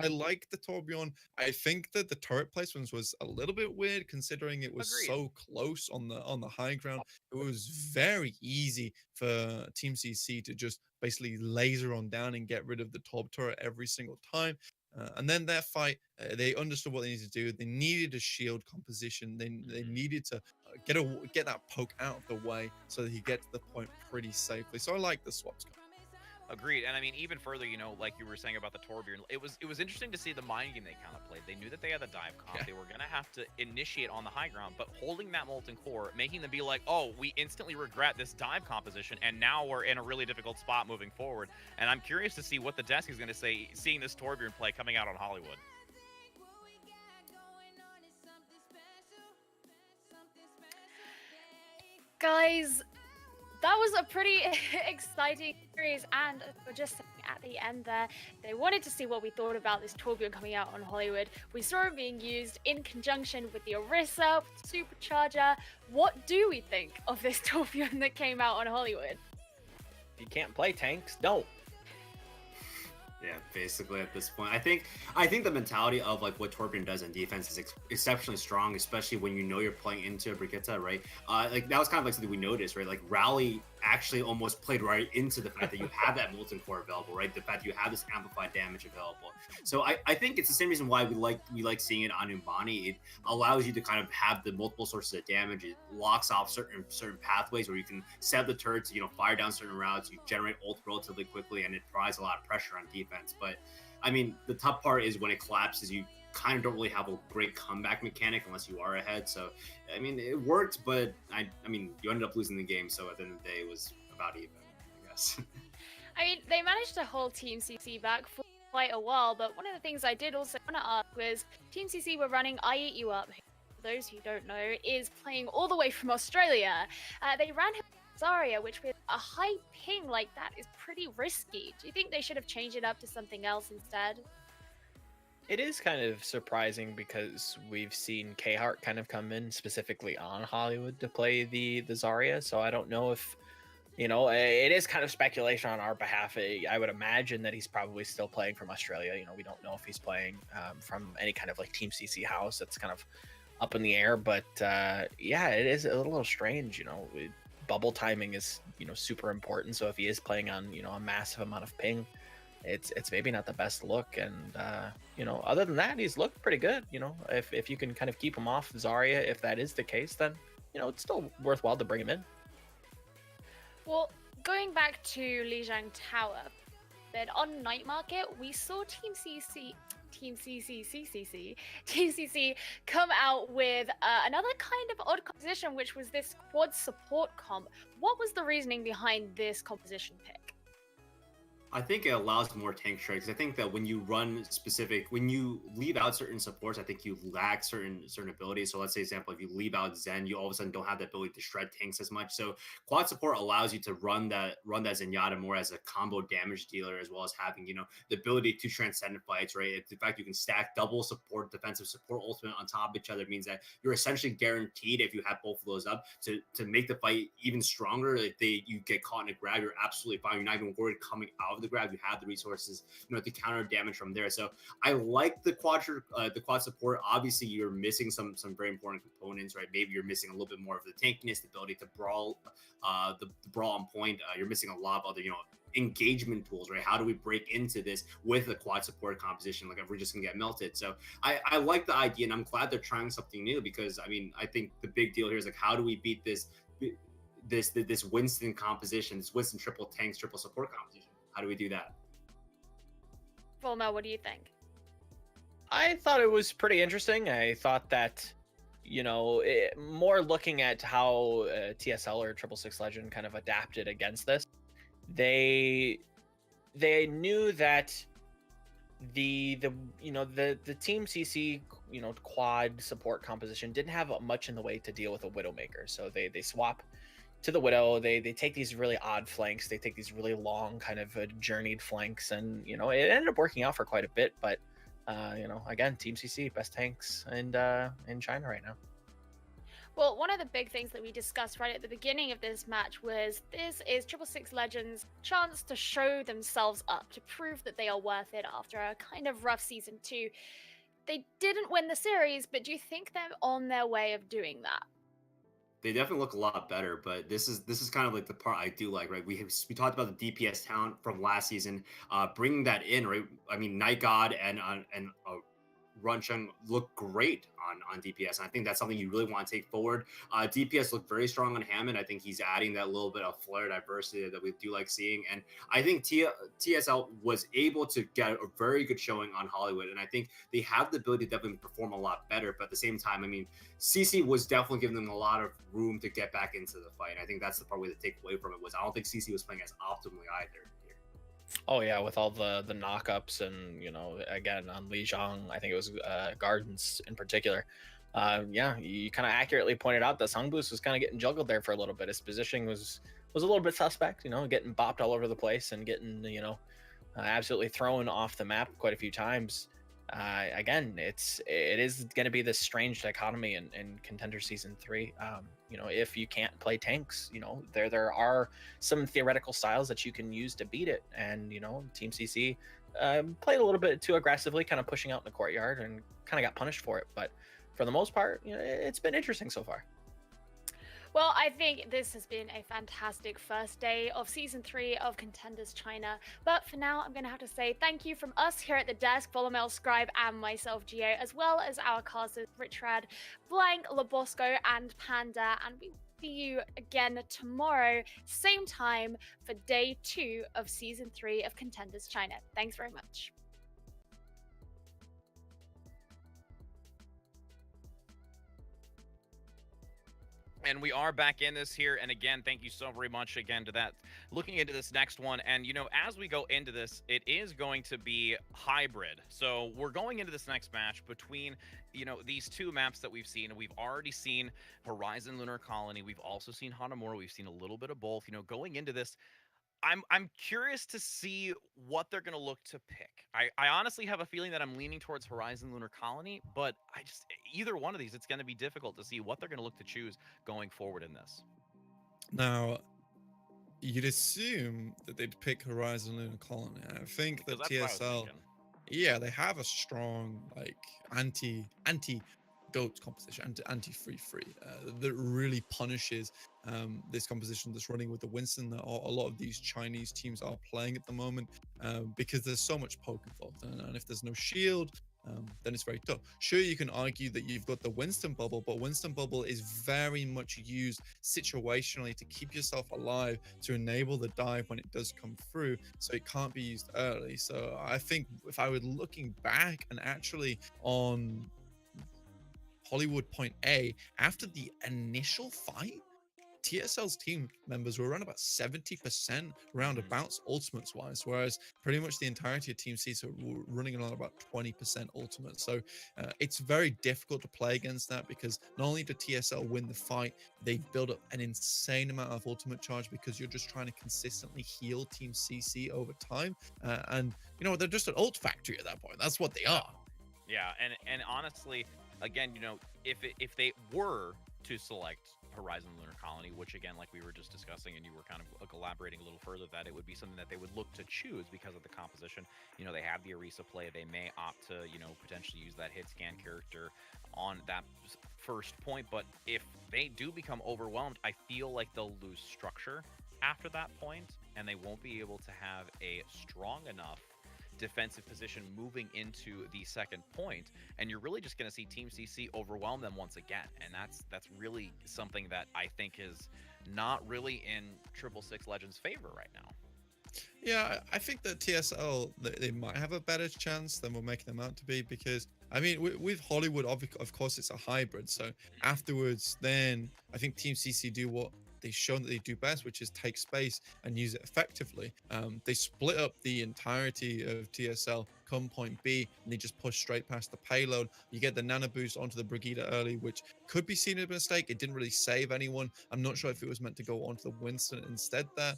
Speaker 5: like the Torbjorn. I think that the turret placements was a little bit weird considering it was so close on the high ground. It was very easy for Team CC to just basically laser on down and get rid of the Torb turret every single time. And then that fight, they understood what they needed to do. They needed a shield composition. They needed to get that poke out of the way so that he gets to the point pretty safely. So I like the swaps.
Speaker 4: Agreed. And I mean, even further, you know, like you were saying about the Torbjorn, it was interesting to see the mind game they kind of played. They knew that they had the dive comp. Yeah. They were going to have to initiate on the high ground, but holding that Molten Core, making them be like, oh, we instantly regret this dive composition, and now we're in a really difficult spot moving forward. And I'm curious to see what the desk is going to say, seeing this Torbjorn play coming out on Hollywood.
Speaker 1: Guys, that was a pretty exciting series, and we're just saying at the end there, they wanted to see what we thought about this Torbjorn coming out on Hollywood. We saw it being used in conjunction with the Orisa, with Supercharger. What do we think of this Torbjorn that came out on Hollywood?
Speaker 3: If you can't play tanks, don't.
Speaker 2: Yeah, basically at this point, I think the mentality of like what Torbjorn does in defense is exceptionally strong, especially when you know you're playing into a Brigitte, right? Like that was kind of like something we noticed, right? Like Rally actually almost played right into the fact that you have that Molten Core available, right? The fact that you have this amplified damage available. So I think it's the same reason why we like seeing it on Umbani. It allows you to kind of have the multiple sources of damage. It locks off certain pathways where you can set the turrets, you know, fire down certain routes, you generate ult relatively quickly, and it provides a lot of pressure on defense. But I mean, the tough part is when it collapses, you kind of don't really have a great comeback mechanic unless you are ahead. So I mean, it worked, but I mean, you ended up losing the game. So at the end of the day, it was about even, I guess.
Speaker 1: I mean, they managed to hold Team CC back for quite a while, but one of the things I did also want to ask was Team CC were running I Eat You Up those who don't know, is playing all the way from Australia. They ran him Zarya, which with a high ping like that is pretty risky. Do you think they should have changed it up to something else instead?
Speaker 3: It is kind of surprising because we've seen K-Hart kind of come in specifically on Hollywood to play the Zarya, so I don't know if, it is kind of speculation on our behalf. I would imagine that he's probably still playing from Australia. We don't know if he's playing from any kind of like Team CC house. That's kind of up in the air, but yeah, it is a little strange. Bubble timing is super important, so if he is playing on a massive amount of ping, it's maybe not the best look. And other than that, he's looked pretty good. If you can kind of keep him off Zarya, if that is the case, then it's still worthwhile to bring him in.
Speaker 1: Well, going back to Lijiang Tower, but on Night Market, we saw Team CC come out with another kind of odd composition, which was this quad support comp. What was the reasoning behind this composition pick?
Speaker 2: I think it allows more tank strikes. I think that when you leave out certain supports, I think you lack certain abilities. So let's say, example, if you leave out Zen, you all of a sudden don't have the ability to shred tanks as much. So quad support allows you to run that Zenyatta more as a combo damage dealer, as well as having the ability to transcend fights. Right. In fact, you can stack double support, defensive support, ultimate on top of each other. It means that you're essentially guaranteed, if you have both of those up, to make the fight even stronger. If you get caught in a grab, you're absolutely fine. You're not even worried coming out of the grab. You have the resources, to counter damage from there. So I like the quad support. Obviously, you're missing some very important components, right? Maybe you're missing a little bit more of the tankiness, the ability to brawl, the brawl on point. You're missing a lot of other, engagement tools, right? How do we break into this with a quad support composition? Like, if we're just gonna get melted. So I like the idea, and I'm glad they're trying something new, because I think the big deal here is like, how do we beat this Winston composition, this Winston triple tanks, triple support composition? How do we do that?
Speaker 1: Volmel, what do you think?
Speaker 3: I thought it was pretty interesting. I thought that, more looking at how TSL or 666 Legend kind of adapted against this, they knew that the Team CC quad support composition didn't have much in the way to deal with a Widowmaker, so they swap to the Widow. They take these really odd flanks. They take these really long kind of journeyed flanks, and it ended up working out for quite a bit. But again, Team CC, best tanks in China right now.
Speaker 1: Well, one of the big things that we discussed right at the beginning of this match was this is 666 Legends' chance to show themselves up, to prove that they are worth it after a kind of rough season 2. They didn't win the series, but do you think they're on their way of doing that?
Speaker 2: They definitely look a lot better, but this is kind of like the part I do like, right? We talked about the DPS talent from last season, bringing that in, right? Night God and Runcheng look great on DPS, and I think that's something you really want to take forward. DPS looked very strong on Hammond. I think he's adding that little bit of flair, diversity that we do like seeing, and I think TSL was able to get a very good showing on Hollywood, and I think they have the ability to definitely perform a lot better. But at the same time, CC was definitely giving them a lot of room to get back into the fight. I think that's the part we had to take away from it. Was I don't think CC was playing as optimally either.
Speaker 3: Oh yeah, with all the knockups, and again on Lijiang, I think it was Gardens in particular. Yeah, you kind of accurately pointed out that Sung Boost was kind of getting juggled there for a little bit. His positioning was a little bit suspect, getting bopped all over the place and getting absolutely thrown off the map quite a few times. Again, it is going to be this strange dichotomy in Contender Season 3. If you can't play tanks, there are some theoretical styles that you can use to beat it. And, Team CC played a little bit too aggressively, kind of pushing out in the courtyard, and kind of got punished for it. But for the most part, it's been interesting so far.
Speaker 1: Well, I think this has been a fantastic first day of Season 3 of Contenders China. But for now, I'm going to have to say thank you from us here at the desk, Volumel, Scribe, and myself, Geo, as well as our casters, Richrad, Blank, Labosco, and Panda. And we will see you again tomorrow, same time, for Day 2 of Season 3 of Contenders China. Thanks very much.
Speaker 4: And we are back in this here. And again, thank you so very much again to that. Looking into this next one. And, you know, as we go into this, it is going to be hybrid. So we're going into this next match between, you know, these two maps that we've seen. We've already seen Horizon Lunar Colony. We've also seen Hanamura. We've seen a little bit of both. You know, going into this, I'm curious to see what they're going to look to pick. I honestly have a feeling that I'm leaning towards Horizon Lunar Colony, but I just either one of these, it's going to be difficult to see what they're going to look to choose going forward in this.
Speaker 5: Now, you'd assume that they'd pick Horizon Lunar Colony. I think that
Speaker 4: Because that's what I was
Speaker 5: TSL,
Speaker 4: thinking.
Speaker 5: yeah, they have a strong like anti goat composition, anti free that really punishes this composition that's running with the Winston that a lot of these Chinese teams are playing at the moment, because there's so much poke involved, and if there's no shield, then it's very tough. Sure, you can argue that you've got the Winston bubble, but Winston bubble is very much used situationally to keep yourself alive, to enable the dive when it does come through, so it can't be used early. So I think if I were looking back and actually on Hollywood Point A, after the initial fight, TSL's team members were around about 70% roundabouts ultimates wise, whereas pretty much the entirety of Team C were running around about 20% ultimates. So it's very difficult to play against that, because not only do TSL win the fight, they build up an insane amount of ultimate charge because you're just trying to consistently heal Team CC over time. And, you know, they're just an ult factory at that point. That's what they are.
Speaker 4: Yeah, and honestly, again, you know, if they were to select Horizon Lunar Colony, which again, like we were just discussing, and you were kind of elaborating a little further, that it would be something that they would look to choose because of the composition. You know, they have the Orisa play. They may opt to, you know, potentially use that hit scan character on that first point. But if they do become overwhelmed, I feel like they'll lose structure after that point, and they won't be able to have a strong enough defensive position moving into the second point, and you're really just going to see Team CC overwhelm them once again, and that's really something that I think is not really in 666 Legends' favor right now.
Speaker 5: Yeah, I think that TSL, they might have a better chance than we're making them out to be, because I mean, with Hollywood, of course, it's a hybrid. So afterwards, then I think Team CC do what they've shown that they do best, which is take space and use it effectively. They split up the entirety of TSL come point B, and they just push straight past the payload. You get the nano boost onto the Brigida early, which could be seen as a mistake. It didn't really save anyone. I'm not sure if it was meant to go onto the Winston instead there.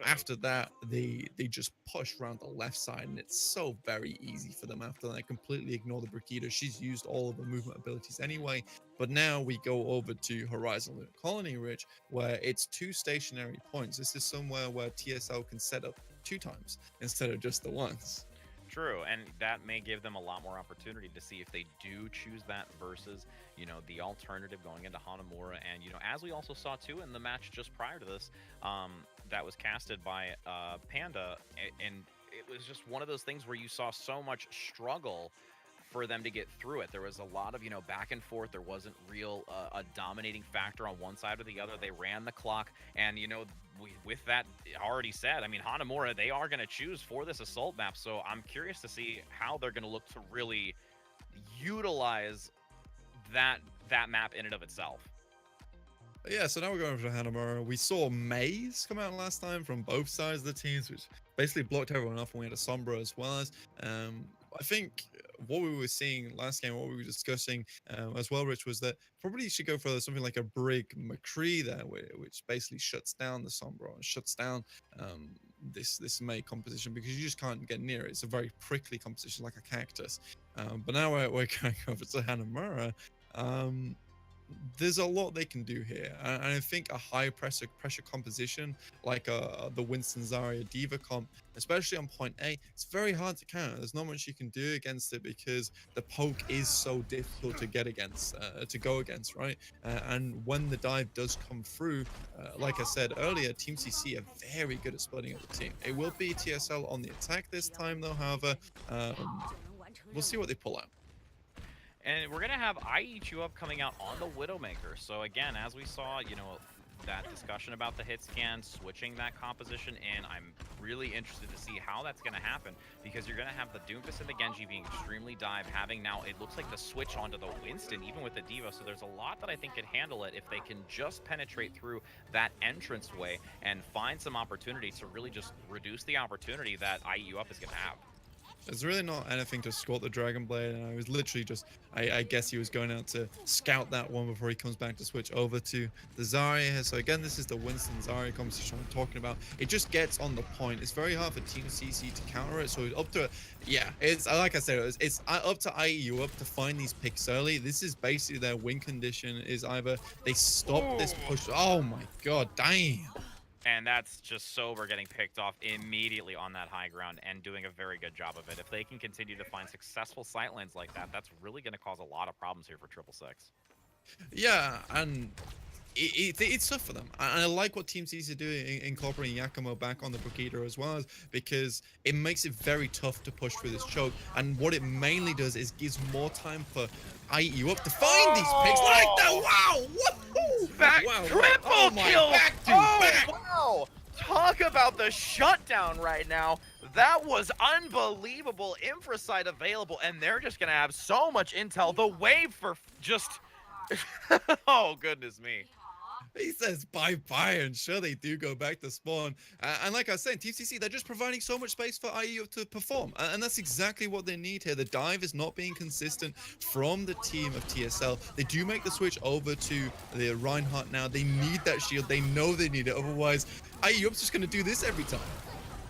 Speaker 5: After that, they just push around the left side, and it's so very easy for them after that. Completely ignore the Brigida. She's used all of the movement abilities anyway. But now we go over to Horizon Lunar Colony, Rich, where it's two stationary points. This is somewhere where TSL can set up 2 times instead of just the once.
Speaker 4: True, and that may give them a lot more opportunity to see if they do choose that versus, you know, the alternative going into Hanamura. And, you know, as we also saw too in the match just prior to this, that was casted by Panda, and it was just one of those things where you saw so much struggle for them to get through it. There was a lot of, you know, back and forth. There wasn't real a dominating factor on one side or the other. They ran the clock, and, you know, with that already said, I mean, Hanamura, they are going to choose for this assault map, so I'm curious to see how they're going to look to really utilize that map in and of itself.
Speaker 5: Yeah, so now we're going over to Hanamura. We saw Maze come out last time from both sides of the teams, which basically blocked everyone off, and we had a Sombra as well. As I think what we were seeing last game, what we were discussing as well, Rich, was that probably you should go for something like a Brig McCree there, which basically shuts down the Sombra and shuts down this May composition, because you just can't get near it. It's a very prickly composition, like a cactus. But now we're going over to Hanamura. There's a lot they can do here, and I think a high pressure composition like the Winston Zarya Diva comp, especially on point A, it's very hard to counter. There's not much you can do against it because the poke is so difficult to get against, to go against, right? And when the dive does come through, like I said earlier, Team CC are very good at splitting up the team. It will be TSL on the attack this time, though. However, we'll see what they pull out.
Speaker 4: And we're going to have IE Chew Up coming out on the Widowmaker. So again, as we saw, you know, that discussion about the hit scan, switching that composition in. I'm really interested to see how that's going to happen, because you're going to have the Doomfist and the Genji being extremely dive, having now, it looks like the switch onto the Winston, even with the D.Va, so there's a lot that I think could handle it if they can just penetrate through that entranceway and find some opportunity to really just reduce the opportunity that IEU Up is going to have.
Speaker 5: There's really not anything to score the Dragon Blade, and I was literally just, I guess he was going out to scout that one before he comes back to switch over to the Zarya. So again, this is the Winston Zarya competition I'm talking about. It just gets on the point. It's very hard for Team CC to counter it, so up to, yeah, it's like I said, it's up to IEU Up to find these picks early. This is basically their win condition, is either they stop this push. Oh my god, damn.
Speaker 4: And that's just Sober getting picked off immediately on that high ground and doing a very good job of it. If they can continue to find successful sight lines like that, that's really going to cause a lot of problems here for 666.
Speaker 5: Yeah, and it's tough for them. And I like what Team CC are doing, incorporating Yakumo back on the Brigida as well, because it makes it very tough to push through this choke. And what it mainly does is gives more time for IEU Up to find these picks like that. Wow! Woohoo!
Speaker 4: Back
Speaker 5: Wow.
Speaker 4: triple
Speaker 5: Oh my,
Speaker 4: kill!
Speaker 5: back to back.
Speaker 4: Wow! Talk about the shutdown right now. That was unbelievable. Infrasight available, and they're just gonna have so much intel. The wave for just oh goodness me.
Speaker 5: He says bye-bye, and sure they do go back to spawn. And like I said, TCC, they're just providing so much space for IEU to perform. And that's exactly what they need here. The dive is not being consistent from the team of TSL. They do make the switch over to the Reinhardt now. They need that shield. They know they need it. Otherwise, IEU's just going to do this every time.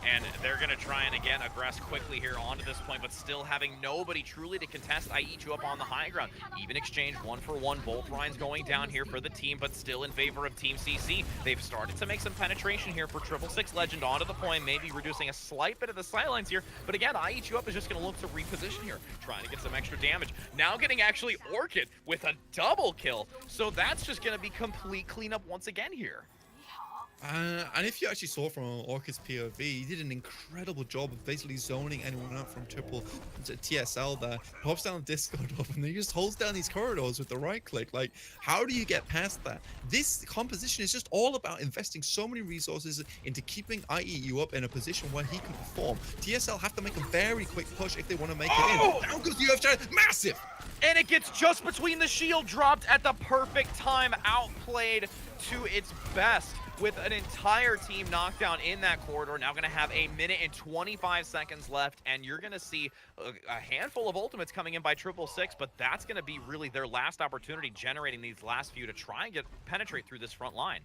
Speaker 4: And they're going to try and again aggress quickly here onto this point, but still having nobody truly to contest IE2 up on the high ground. Even exchange 1-for-1, both Rhines going down here for the team, but still in favor of Team CC. They've started to make some penetration here for 666 Legend onto the point, maybe reducing a slight bit of the sidelines here. But again, IE2 up is just going to look to reposition here, trying to get some extra damage. Now getting actually Orchid with a double kill. So that's just going to be complete cleanup once again here.
Speaker 5: And if you actually saw from Orchid's POV, he did an incredible job of basically zoning anyone out from triple TSL there. Pops down the Discord up, and he just holds down these corridors with the right click. Like, how do you get past that? This composition is just all about investing so many resources into keeping IEU Up in a position where he can perform. TSL have to make a very quick push if they want to make it in. Down goes UFJ, massive!
Speaker 4: And it gets just between the shield, dropped at the perfect time, outplayed to its best, with an entire team knocked down in that corridor. Now going to have 1 minute and 25 seconds left, and you're going to see a handful of ultimates coming in by 666, but that's going to be really their last opportunity, generating these last few to try and penetrate through this front line.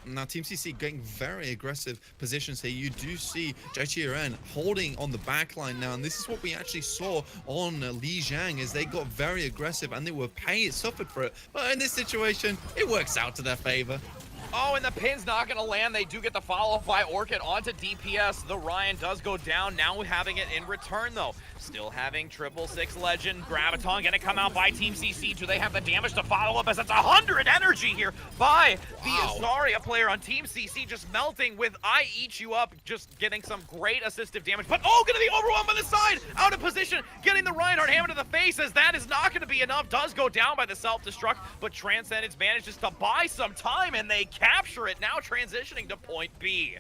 Speaker 5: Now, Team CC getting very aggressive positions here. You do see Jaichiren holding on the back line now, and this is what we actually saw on Lijiang, as they got very aggressive and they were suffered for it. But in this situation, it works out to their favor.
Speaker 4: Oh, and the pin's not going to land. They do get the follow-up by Orchid onto DPS. The Ryan does go down, now having it in return, though. Still having 666 Legend. Graviton going to come out by Team CC. Do they have the damage to follow up, as it's 100 energy here by the Zarya player on Team CC, just melting with I Eat You Up, just getting some great assistive damage. But, oh, going to be overwhelmed on the side, out of position, getting the Reinhardt hammer to the face, as that is not going to be enough. Does go down by the self-destruct, but Transcendence manages to buy some time, and they capture it, now transitioning to point B.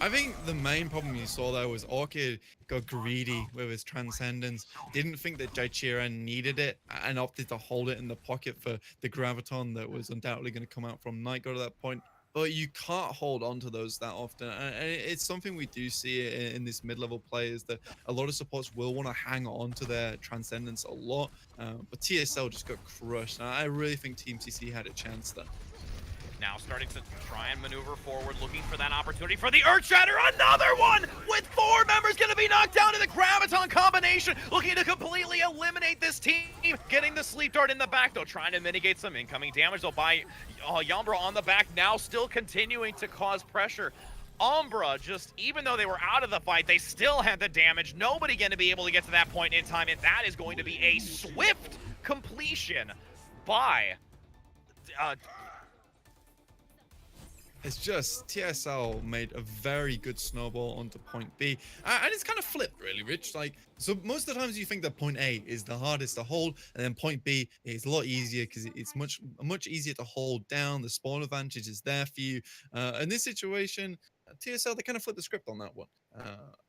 Speaker 5: I think the main problem you saw there was Orchid got greedy with his Transcendence, didn't think that Jaichiren needed it, and opted to hold it in the pocket for the Graviton that was undoubtedly going to come out from Night God at that point. But you can't hold on to those that often, and it's something we do see in this mid-level play, is that a lot of supports will want to hang on to their Transcendence a lot, but TSL just got crushed, and I really think Team CC had a chance there.
Speaker 4: Now starting to try and maneuver forward, looking for that opportunity for the Earthshatter. Another one with 4 members going to be knocked down in the Graviton combination. Looking to completely eliminate this team. Getting the Sleep Dart in the back, though, trying to mitigate some incoming damage, though, by Yambra on the back. Now still continuing to cause pressure. Umbra, just, even though they were out of the fight, they still had the damage. Nobody going to be able to get to that point in time, and that is going to be a swift completion by...
Speaker 5: It's just TSL made a very good snowball onto point B, and it's kind of flipped really, Rich. Like, so most of the times you think that point A is the hardest to hold, and then point B is a lot easier because it's much easier to hold down. The spawn advantage is there for you. In this situation, TSL, they kind of flipped the script on that one.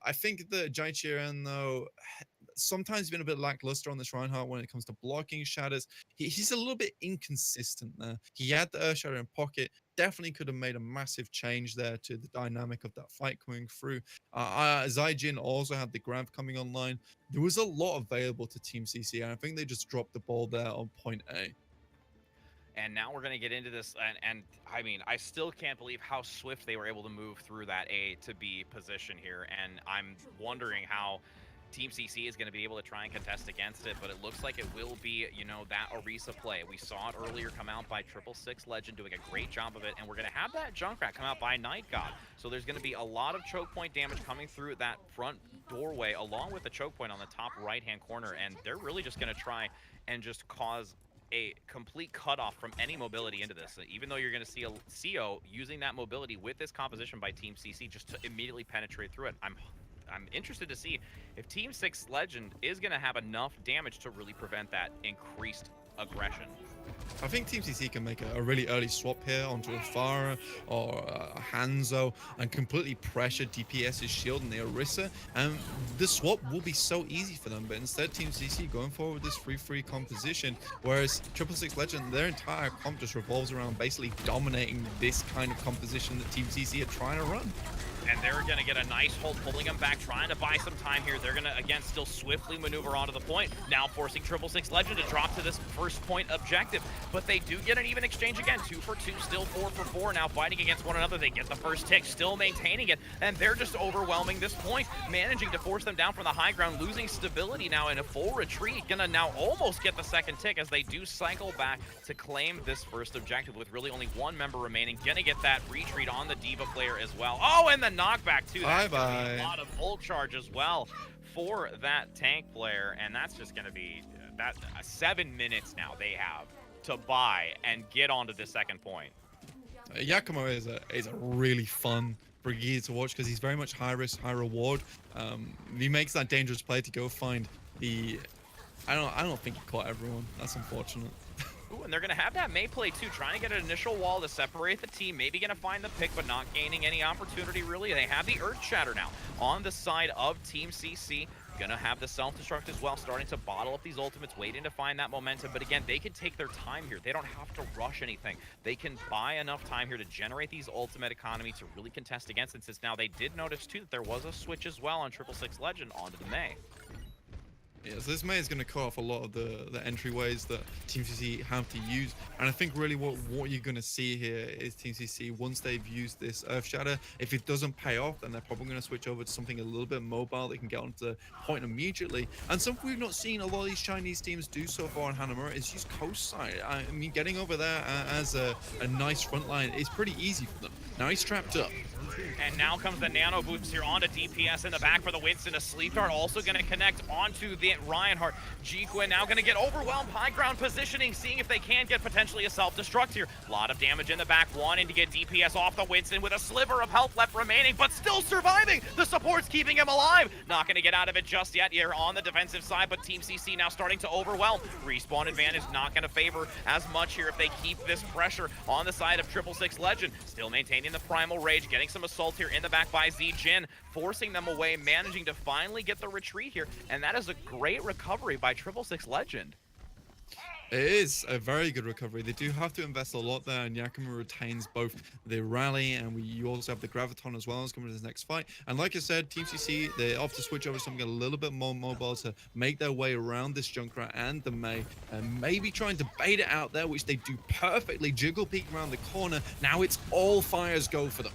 Speaker 5: I think that Jai Chiran, though, sometimes been a bit lackluster on this Reinhardt when it comes to blocking shatters. He's a little bit inconsistent there. He had the Earth Shatter in pocket, definitely could have made a massive change there to the dynamic of that fight coming through. Zaijin also had the grab coming online. There was a lot available to Team CC, and I think they just dropped the ball there on point A.
Speaker 4: And now we're going to get into this, and I mean, I still can't believe how swift they were able to move through that A to B position here, and I'm wondering how Team CC is going to be able to try and contest against it, but it looks like it will be, you know, that Orisa play. We saw it earlier come out by 666 Legend doing a great job of it, and we're going to have that Junkrat come out by Night God. So there's going to be a lot of choke point damage coming through that front doorway, along with the choke point on the top right-hand corner, and they're really just going to try and just cause a complete cutoff from any mobility into this. Even though you're going to see a CO using that mobility with this composition by Team CC just to immediately penetrate through it. I'm interested to see if Team 6 Legend is going to have enough damage to really prevent that increased aggression.
Speaker 5: I think Team CC can make a really early swap here onto a Pharah or a Hanzo and completely pressure DPS's shield and the Orisa, and the swap will be so easy for them. But instead, Team CC going forward with this 3-3 composition, whereas 666 Legend, their entire comp just revolves around basically dominating this kind of composition that Team CC are trying to run.
Speaker 4: And they're going to get a nice hold, pulling them back, trying to buy some time here. They're going to, again, still swiftly maneuver onto the point, now forcing 666 Legend to drop to this first point objective. But they do get an even exchange again, 2 for 2, still 4 for 4, now fighting against one another. They get the first tick, still maintaining it, and they're just overwhelming this point, managing to force them down from the high ground, losing stability now in a full retreat. Gonna now almost get the second tick as they do cycle back to claim this first objective with really only one member remaining. Gonna get that retreat on the D.Va player as well. Oh, and the knockback too. That's gonna be a lot of ult charge as well for that tank player, and that's just gonna be that 7 minutes now they have to buy and get onto the second point.
Speaker 5: Yakumo is a really fun Brigade to watch because he's very much high risk, high reward. He makes that dangerous play to go find the. I don't think he caught everyone. That's unfortunate.
Speaker 4: Ooh, and they're going to have that Mei play too, trying to get an initial wall to separate the team, maybe going to find the pick, but not gaining any opportunity really. They have the Earth Shatter now on the side of Team CC. Gonna have the self-destruct as well, starting to bottle up these ultimates, waiting to find that momentum. But again, they can take their time here. They don't have to rush anything. They can buy enough time here to generate these ultimate economy to really contest against it, since now they did notice too that there was a switch as well on 666 Legend onto the Mei.
Speaker 5: Yeah, so this Mei is going to cut off a lot of the entryways that Team CC have to use, and I think really what you're going to see here is Team CC, once they've used this Earth Shatter, if it doesn't pay off, then they're probably going to switch over to something a little bit mobile. They can get onto the point immediately, and something we've not seen a lot of these Chinese teams do so far on Hanamura is use coast side. I mean, getting over there as a nice front line is pretty easy for them. Now he's trapped up.
Speaker 4: And now comes the nano boost here onto DPS in the back for the Winston. A sleep dart also going to connect onto the Reinhardt. G-Quinn now going to get overwhelmed. High ground positioning, seeing if they can get potentially a self-destruct here. A lot of damage in the back, wanting to get DPS off the Winston with a sliver of health left remaining, but still surviving. The support's keeping him alive. Not going to get out of it just yet here on the defensive side, but Team CC now starting to overwhelm. Respawn advantage not going to favor as much here if they keep this pressure on the side of 666 Legend. Still maintaining the Primal Rage, getting some assault here in the back by Zijin, forcing them away, managing to finally get the retreat here, and that is a great recovery by 666 Legend.
Speaker 5: It is a very good recovery. They do have to invest a lot there, and Yakima retains both the rally, and you also have the graviton as well as coming to this next fight. And like I said, Team CC, they opt to switch over to something a little bit more mobile to make their way around this Junkrat and the Mei, and maybe trying to bait it out there, which they do perfectly. Jiggle peek around the corner. Now it's all fires go for them.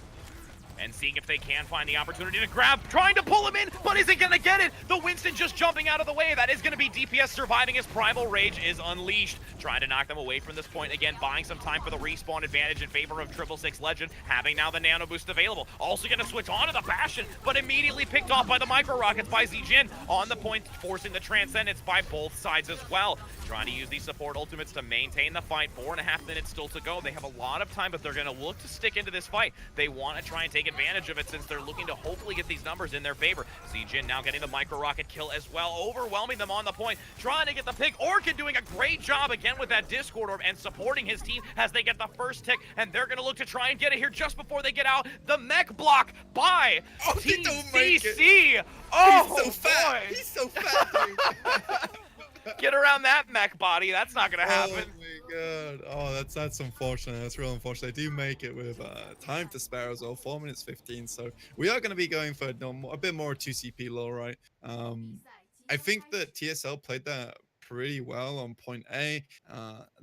Speaker 4: And seeing if they can find the opportunity to grab, trying to pull him in, but isn't gonna get it. The Winston just jumping out of the way. That is gonna be DPS surviving as Primal Rage is unleashed. Trying to knock them away from this point. Again, buying some time for the respawn advantage in favor of 666 Legend, having now the Nano Boost available. Also gonna switch onto the Bastion, but immediately picked off by the Micro Rockets by Zijin. On the point, forcing the Transcendence by both sides as well. Trying to use these support ultimates to maintain the fight. 4.5 minutes still to go. They have a lot of time, but they're gonna look to stick into this fight. They want to try and take advantage of it since they're looking to hopefully get these numbers in their favor. Zijin now getting the Micro Rocket kill as well, overwhelming them on the point, trying to get the pick. Orchid doing a great job again with that Discord Orb and supporting his team as they get the first tick, and they're going to look to try and get it here just before they get out. The mech block by
Speaker 5: they don't make it.
Speaker 4: TCC. Oh,
Speaker 5: He's so fat.
Speaker 4: boy.
Speaker 5: He's so fat, dude.
Speaker 4: Get around that mech body. That's not going to happen.
Speaker 5: Oh my god. Oh, that's unfortunate. That's real unfortunate. They do make it with time to spare as well. 4 minutes 15. So we are going to be going for a bit more 2CP low, right? I think that TSL played that pretty well on point A.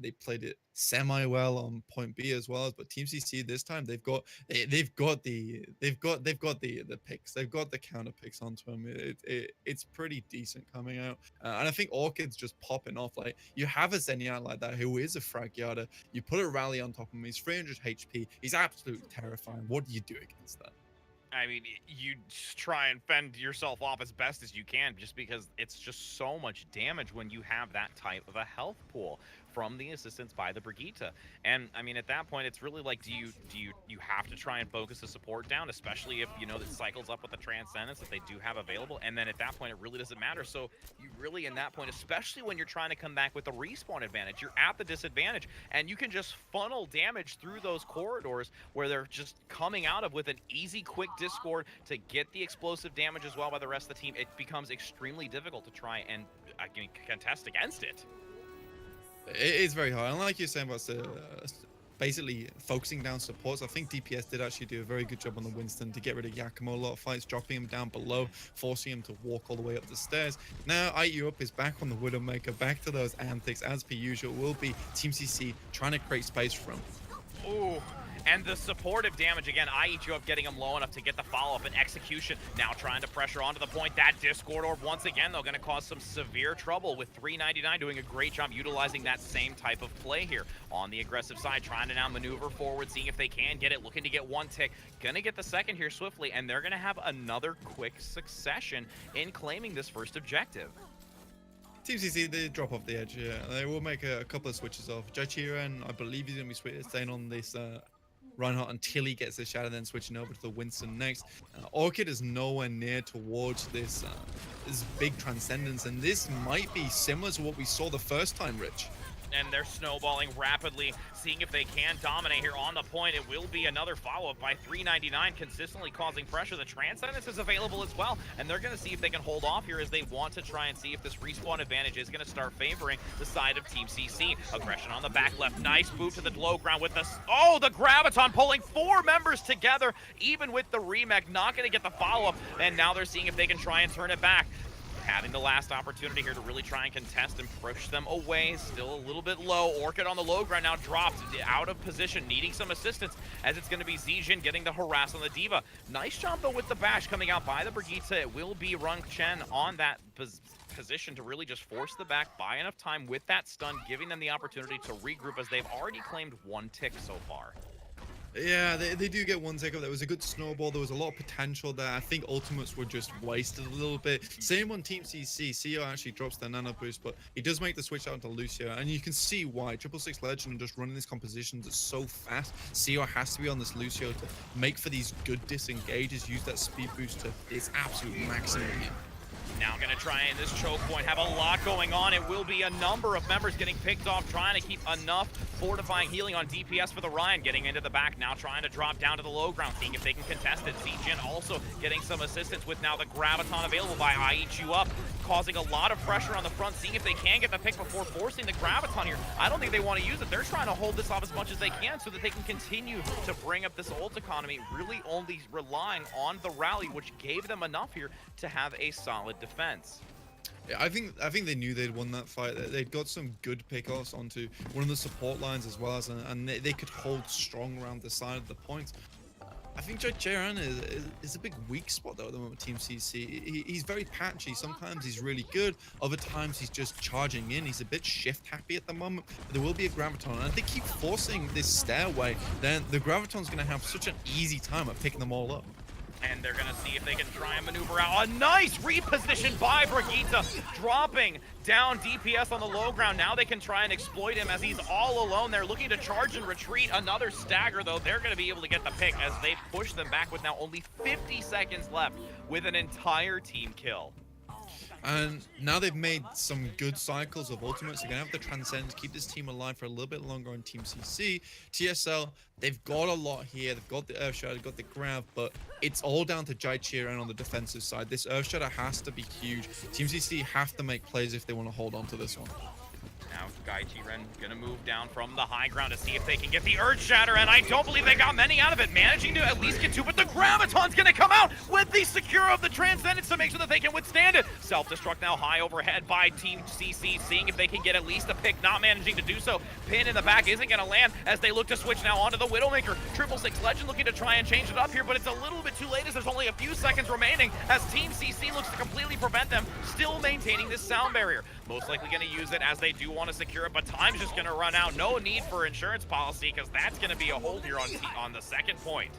Speaker 5: They played it semi well on point B as well. But Team CC this time they've got the picks. They've got the counter picks onto them. It's pretty decent coming out. And I think Orchid's just popping off. Like, you have a Zenyatta like that who is a frag yarder. You put a rally on top of him. He's 300 HP. He's absolutely terrifying. What do you do against that?
Speaker 4: I mean, you just try and fend yourself off as best as you can, just because it's just so much damage when you have that type of a health pool from the assistance by the Brigitte. And I mean, at that point, it's really like, do you have to try and focus the support down, especially if you know that cycles up with the Transcendence that they do have available, and then at that point it really doesn't matter. So you really, in that point, especially when you're trying to come back with the respawn advantage, you're at the disadvantage, and you can just funnel damage through those corridors where they're just coming out of with an easy, quick Discord to get the explosive damage as well by the rest of the team. It becomes extremely difficult to try and contest against it.
Speaker 5: It is very hard. And like you're saying about basically focusing down supports, I think DPS did actually do a very good job on the Winston to get rid of Yakumo. A lot of fights, dropping him down below, forcing him to walk all the way up the stairs. Now IU is back on the Widowmaker, back to those antics as per usual. Will be Team CC trying to create space for him.
Speaker 4: Ooh. And the supportive damage, again, IEQ getting him low enough to get the follow-up and execution. Now trying to pressure onto the point. That Discord Orb, once again, though, going to cause some severe trouble with 399 doing a great job utilizing that same type of play here. On the aggressive side, trying to now maneuver forward, seeing if they can get it, looking to get one tick. Going to get the second here swiftly, and they're going to have another quick succession in claiming this first objective.
Speaker 5: Team CC, they drop off the edge. Yeah, they will make a couple of switches off. Jachiran, I believe he's going to be staying on this Reinhardt until he gets the shadow, then switching over to the Winston next. Orchid is nowhere near towards this big Transcendence, and this might be similar to what we saw the first time, Rich.
Speaker 4: And they're snowballing rapidly, seeing if they can dominate here on the point. It will be another follow-up by 399, consistently causing pressure. The Transcendence is available as well, and they're going to see if they can hold off here as they want to try and see if this respawn advantage is going to start favoring the side of Team CC. Aggression on the back left. Nice move to the low ground with the... Oh, the Graviton pulling 4 members together, even with the remake. Not going to get the follow-up, and now they're seeing if they can try and turn it back. Having the last opportunity here to really try and contest and push them away. Still a little bit low. Orchid on the low ground now dropped out of position, needing some assistance as it's going to be Zijin getting the harass on the Diva. Nice job though with the bash coming out by the Brigitte. It will be Rung Chen on that position to really just force the back, buy enough time with that stun, giving them the opportunity to regroup as they've already claimed 1 tick so far.
Speaker 5: Yeah, they do get one take up. There was a good snowball. There was a lot of potential there. I think ultimates were just wasted a little bit. Same on Team CC. CEO actually drops their nano boost, but he does make the switch out to Lucio, and you can see why. 666 Legend just running these compositions is so fast. CEO has to be on this Lucio to make for these good disengages, use that speed boost to its absolute maximum.
Speaker 4: Now going to try in this choke point, have a lot going on. It will be a number of members getting picked off, trying to keep enough fortifying healing on DPS for the Ryan, getting into the back, now trying to drop down to the low ground, seeing if they can contest it. Zijin also getting some assistance with now the Graviton available by IEQ up, causing a lot of pressure on the front, seeing if they can get the pick before forcing the Graviton here. I don't think they want to use it. They're trying to hold this off as much as they can so that they can continue to bring up this ult economy, really only relying on the rally, which gave them enough here to have a solid defense.
Speaker 5: Yeah, I think they knew they'd won that fight. They'd got some good pickoffs onto one of the support lines as well as, and they could hold strong around the side of the points. I think Jaichiran is a big weak spot though at the moment. Team CC, he's very patchy. Sometimes he's really good. Other times he's just charging in. He's a bit shift happy at the moment. But there will be a graviton, and if they keep forcing this stairway, then the graviton's going to have such an easy time at picking them all up.
Speaker 4: And they're gonna see if they can try and maneuver out. A nice reposition by Brigitte, dropping down DPS on the low ground. Now they can try and exploit him as he's all alone. They're looking to charge and retreat. Another stagger, though. They're gonna be able to get the pick as they push them back with now only 50 seconds left with an entire team kill.
Speaker 5: And now they've made some good cycles of ultimates. They're going to have the Transcend to keep this team alive for a little bit longer on Team CC. TSL, they've got a lot here. They've got the Earthshatter, they've got the Grav, but it's all down to Jaichiran on the defensive side. This Earthshatter has to be huge. Team CC have to make plays if they want to hold on to this one.
Speaker 4: Now, Jaichiran gonna move down from the high ground to see if they can get the Earth Shatter, and I don't believe they got many out of it, managing to at least get two, but the Graviton's gonna come out with the Secure of the Transcendence to make sure that they can withstand it. Self-destruct now high overhead by Team CC, seeing if they can get at least a pick, not managing to do so. Pin in the back isn't gonna land as they look to switch now onto the Widowmaker. 666 Legend looking to try and change it up here, but it's a little bit too late as there's only a few seconds remaining as Team CC looks to completely prevent them, still maintaining this sound barrier. Most likely gonna use it as they do want to secure it, but time's just gonna run out. No need for insurance policy because that's gonna be a hold here on the second point.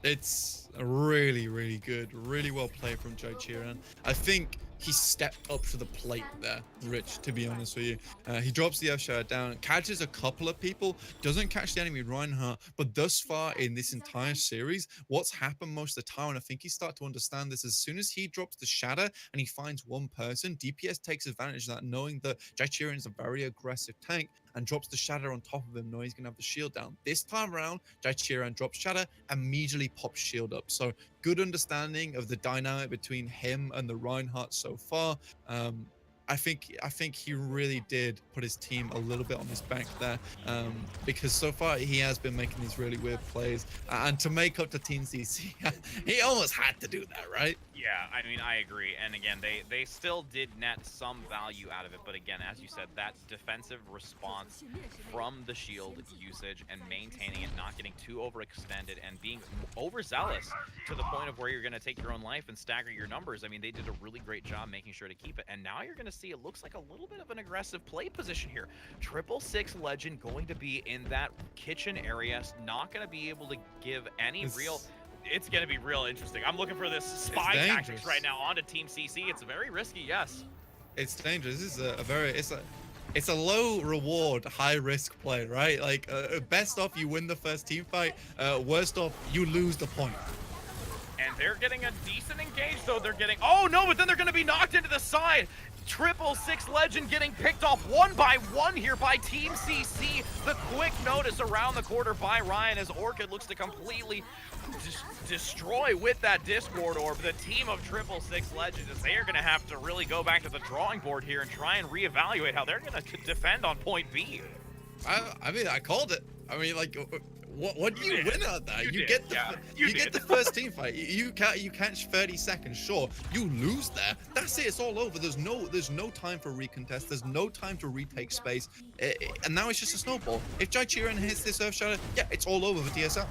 Speaker 5: It's a really, really good, really well played from Jaichiran. I think he stepped up to the plate there, Rich, to be honest with you. He drops the Earthshatter down, catches a couple of people, doesn't catch the enemy Reinhardt, but thus far in this entire series, what's happened most of the time, and I think he started to understand this, as soon as he drops the Shatter and he finds one person, DPS takes advantage of that, knowing that Jaichiran is a very aggressive tank, and drops the Shatter on top of him, knowing he's going to have the shield down. This time around, Jaichiran drops Shatter, immediately pops shield up. So good understanding of the dynamic between him and the Reinhardt so far. I think he really did put his team a little bit on his back there, because so far he has been making these really weird plays, and to make up to Team CC, he almost had to do that, right?
Speaker 4: Yeah, I mean, I agree. And again, they still did net some value out of it. But again, as you said, that defensive response from the shield usage and maintaining it, not getting too overextended and being overzealous to the point of where you're going to take your own life and stagger your numbers. I mean, they did a really great job making sure to keep it. And now you're going to see it looks like a little bit of an aggressive play position here. 666 Legend going to be in that kitchen area, not going to be able to give any real... It's going to be real interesting. I'm looking for this spy tactics right now onto Team CC. It's very risky, yes.
Speaker 5: It's dangerous. This is it's a low reward, high risk play, right? Like best off you win the first team fight, worst off you lose the point.
Speaker 4: And they're getting a decent engage, though. They're getting... Oh, no, but then they're going to be knocked into the side. 666 Legend getting picked off one by one here by Team CC. The quick notice around the corner by Ryan as Orchid looks to completely destroy with that Discord Orb. The team of 666 Legend, as they are going to have to really go back to the drawing board here and try and reevaluate how they're going to defend on point B.
Speaker 5: I mean, I called it. I mean, like... What do you win out there? You get the first team fight. You catch 30 seconds, sure. You lose there. That's it. It's all over. There's no time for recontest. There's no time to retake space. And now it's just a snowball. If Jaichiran hits this Earthshatter, yeah, it's all over for DSL.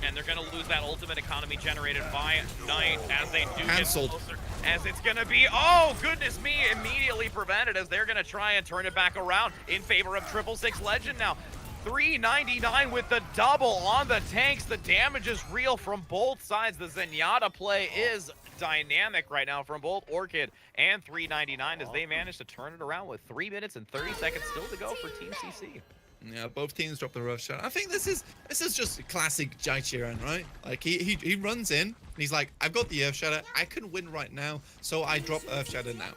Speaker 4: And they're going to lose that ultimate economy generated by Knight as they do
Speaker 5: Cancelled.
Speaker 4: get closer. As it's going to be, oh, goodness me, immediately prevented as they're going to try and turn it back around in favor of 666 Legend now. 399 with the double on the tanks. The damage is real from both sides. The Zenyatta play is dynamic right now from both Orchid and 399 as they manage to turn it around with 3 minutes and 30 seconds still to go for Team CC.
Speaker 5: Yeah, both teams drop the rough shot. I think this is just classic Jaichiran, right? Like he runs in and he's like, I've got the Earthshatter. I can win right now, so I drop Earthshatter now.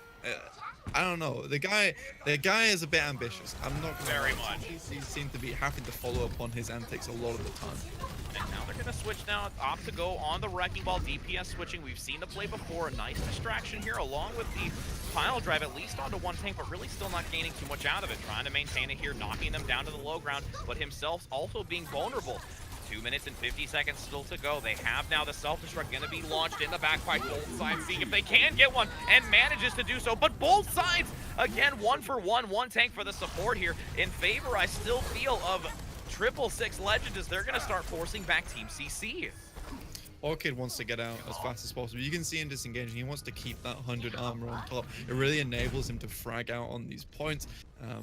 Speaker 5: I don't know. The guy is a bit ambitious. I'm not gonna
Speaker 4: Very
Speaker 5: lie.
Speaker 4: much.
Speaker 5: He seems to be having to follow up on his antics a lot of the time.
Speaker 4: And now they're going to switch now, opt to go on the Wrecking Ball DPS switching. We've seen the play before. A nice distraction here along with the pile drive, at least onto one tank, but really still not gaining too much out of it. Trying to maintain it here, knocking them down to the low ground, but himself also being vulnerable. 2 minutes and 50 seconds still to go. They have now the self-destruct going to be launched in the back by both sides, seeing if they can get one, and manages to do so. But both sides, again, 1 for 1, one tank for the support here. In favor, I still feel, of 666 Legend as they're going to start forcing back Team CC.
Speaker 5: Orchid wants to get out as fast as possible. You can see him disengaging. He wants to keep that 100 armor on top. It really enables him to frag out on these points.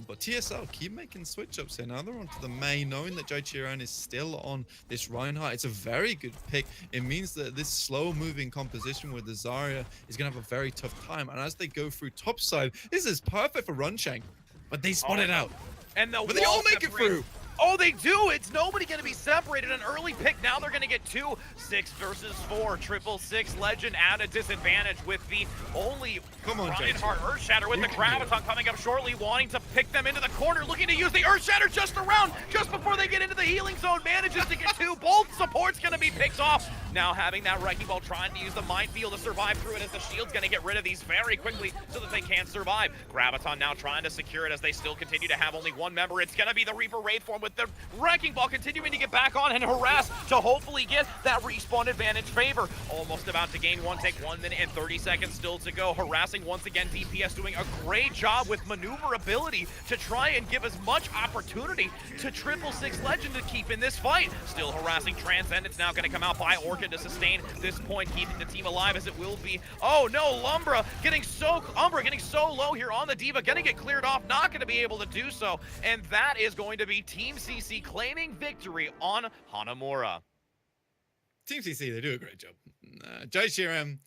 Speaker 5: But TSL keep making switch-ups here. Now they're onto the Mei, knowing that Jaichiran is still on this Reinhardt. It's a very good pick. It means that this slow-moving composition with the Zarya is going to have a very tough time. And as they go through topside, this is perfect for Runcheng. But they spot it out.
Speaker 4: And
Speaker 5: But they all make it through.
Speaker 4: Oh, they do! It's nobody going to be separated. An early pick. Now they're going to get 2. 6 versus 4. 666 Legend at a disadvantage with the only Reinhardt Earthshatter with the Graviton coming up shortly, wanting to pick them into the corner, looking to use the Earthshatter just around, just before they get into the healing zone. Manages to get 2. Both supports going to be picked off. Now having that Wrecking Ball, trying to use the minefield to survive through it, as the shield's going to get rid of these very quickly so that they can't survive. Graviton now trying to secure it as they still continue to have only one member. It's going to be the Reaper Raid form with the Wrecking Ball continuing to get back on and harass to hopefully get that respawn advantage favor. Almost about to gain 1 take, 1 minute and 30 seconds still to go. Harassing once again, DPS doing a great job with maneuverability to try and give as much opportunity to 666 Legend to keep in this fight. Still harassing Transcendence, now going to come out by Orchid to sustain this point, keeping the team alive as it will be. Oh no, Umbra getting so low here on the Diva, gonna get cleared off, not gonna be able to do so, and that is going to be Team CC claiming victory on Hanamura.
Speaker 5: Team CC, they do a great job. Jaichiran,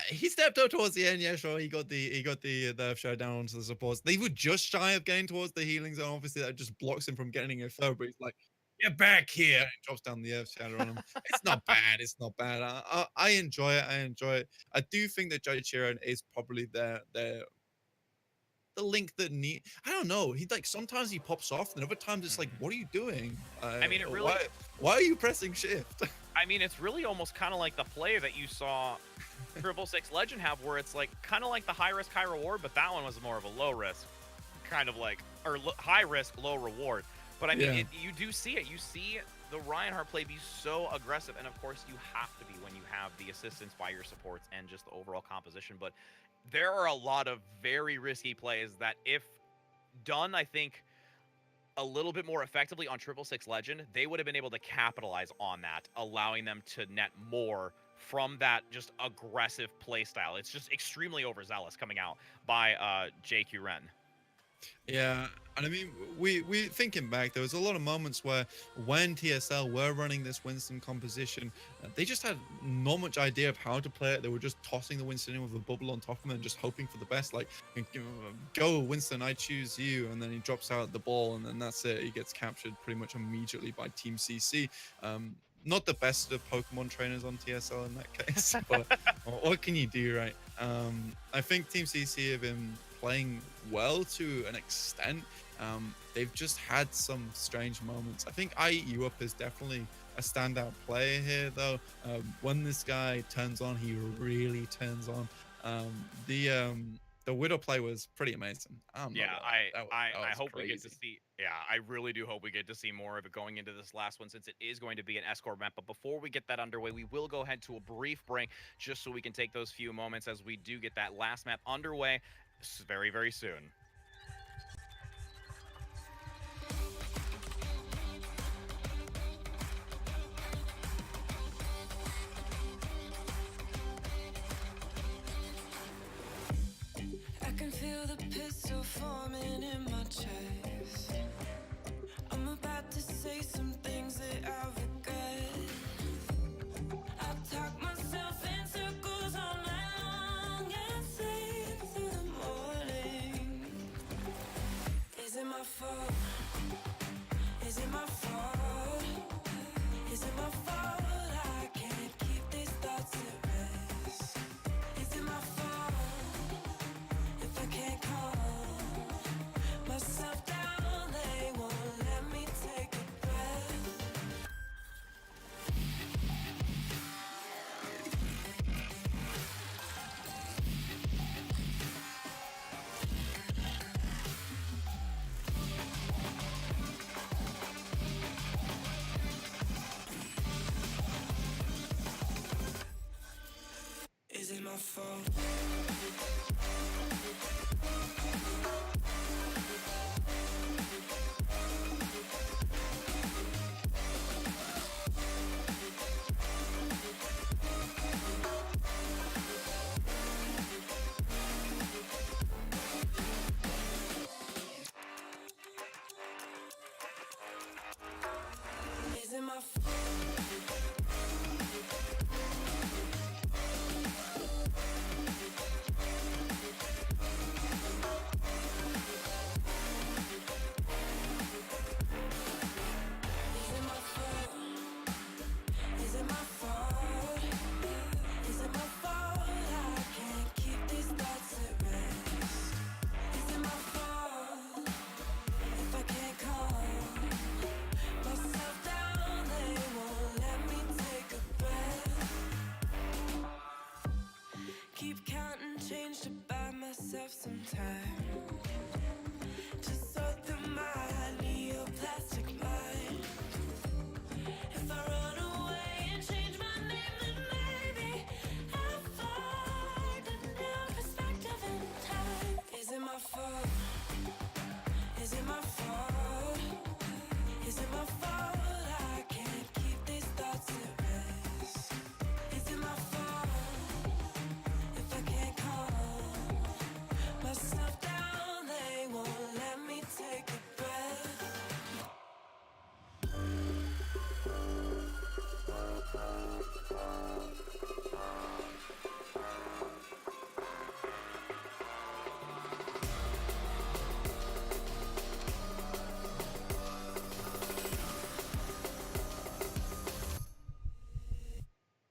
Speaker 5: he stepped up towards the end. Yeah, sure. He got the Earthshadow down onto the supports. They were just shy of getting towards the healing zone. Obviously, that just blocks him from getting a third. But he's like, "Get back here!" And drops down the Earthshadow on him. It's not bad. It's not bad. I enjoy it. I enjoy it. I do think that Jaichiran is probably the link that I don't know. He like sometimes he pops off, and other times it's like, what are you doing?
Speaker 4: I mean, it really.
Speaker 5: Why are you pressing shift?
Speaker 4: I mean, it's really almost kind of like the play that you saw 666 Legend have, where it's like kind of like the high risk, high reward, but that one was more of a low risk, kind of like, or high risk, low reward. But I mean, you do see it. You see the Reinhardt play be so aggressive, and of course you have to be when you have the assistance by your supports and just the overall composition. But there are a lot of very risky plays that, if done, I think, a little bit more effectively on 666 Legend, they would have been able to capitalize on that, allowing them to net more from that just aggressive play style. It's just extremely overzealous coming out by JQ Ren.
Speaker 5: Yeah, and I mean, we thinking back, there was a lot of moments where when TSL were running this Winston composition, they just had not much idea of how to play it. They were just tossing the Winston in with a bubble on top of him and just hoping for the best. Like, go Winston, I choose you, and then he drops out the ball, and then that's it. He gets captured pretty much immediately by Team CC. Not the best of Pokemon trainers on TSL in that case, but what can you do, right? I think Team CC have been playing well to an extent. They've just had some strange moments. I think I Eat You Up is definitely a standout player here, though. When this guy turns on, he really turns on. The Widow play was pretty amazing.
Speaker 4: Yeah, I hope we get to see. Yeah, I really do hope we get to see more of it going into this last one, since it is going to be an escort map. But before we get that underway, we will go ahead to a brief break just so we can take those few moments as we do get that last map underway very, very soon.
Speaker 6: I can feel the pistol forming in my chest. I'm about to say some things that I regret. I've talked myself in circles all night long and sleep through the morning. Is it my fault? Is it my fault? Is it my fault? I can't keep these thoughts at rest. Is it my fault if I can't calm myself down? They won't let me take a breath. Is it my fault? Keep counting change to buy myself some time. To sort through my neoplastic mind. If I run away and change my name, then maybe I'll find a new perspective in time. Is it my fault? Is it my fault? Is it my fault I can't keep these thoughts at rest? Is it my fault if I can't calm myself down? They won't let me take a breath.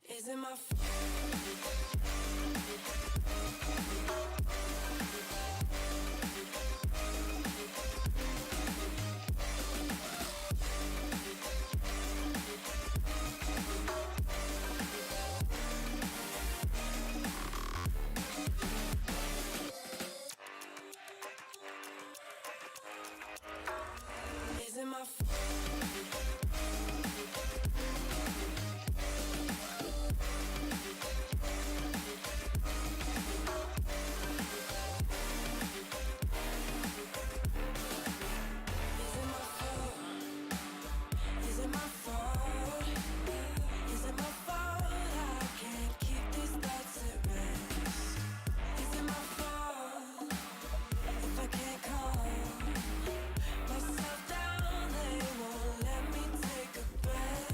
Speaker 6: Is it my fault? Is it my fault? Is it my fault? Is it my fault? Is it my fault I can't keep these thoughts at rest? Is it my fault if I can't calm myself down? They won't let me take a breath.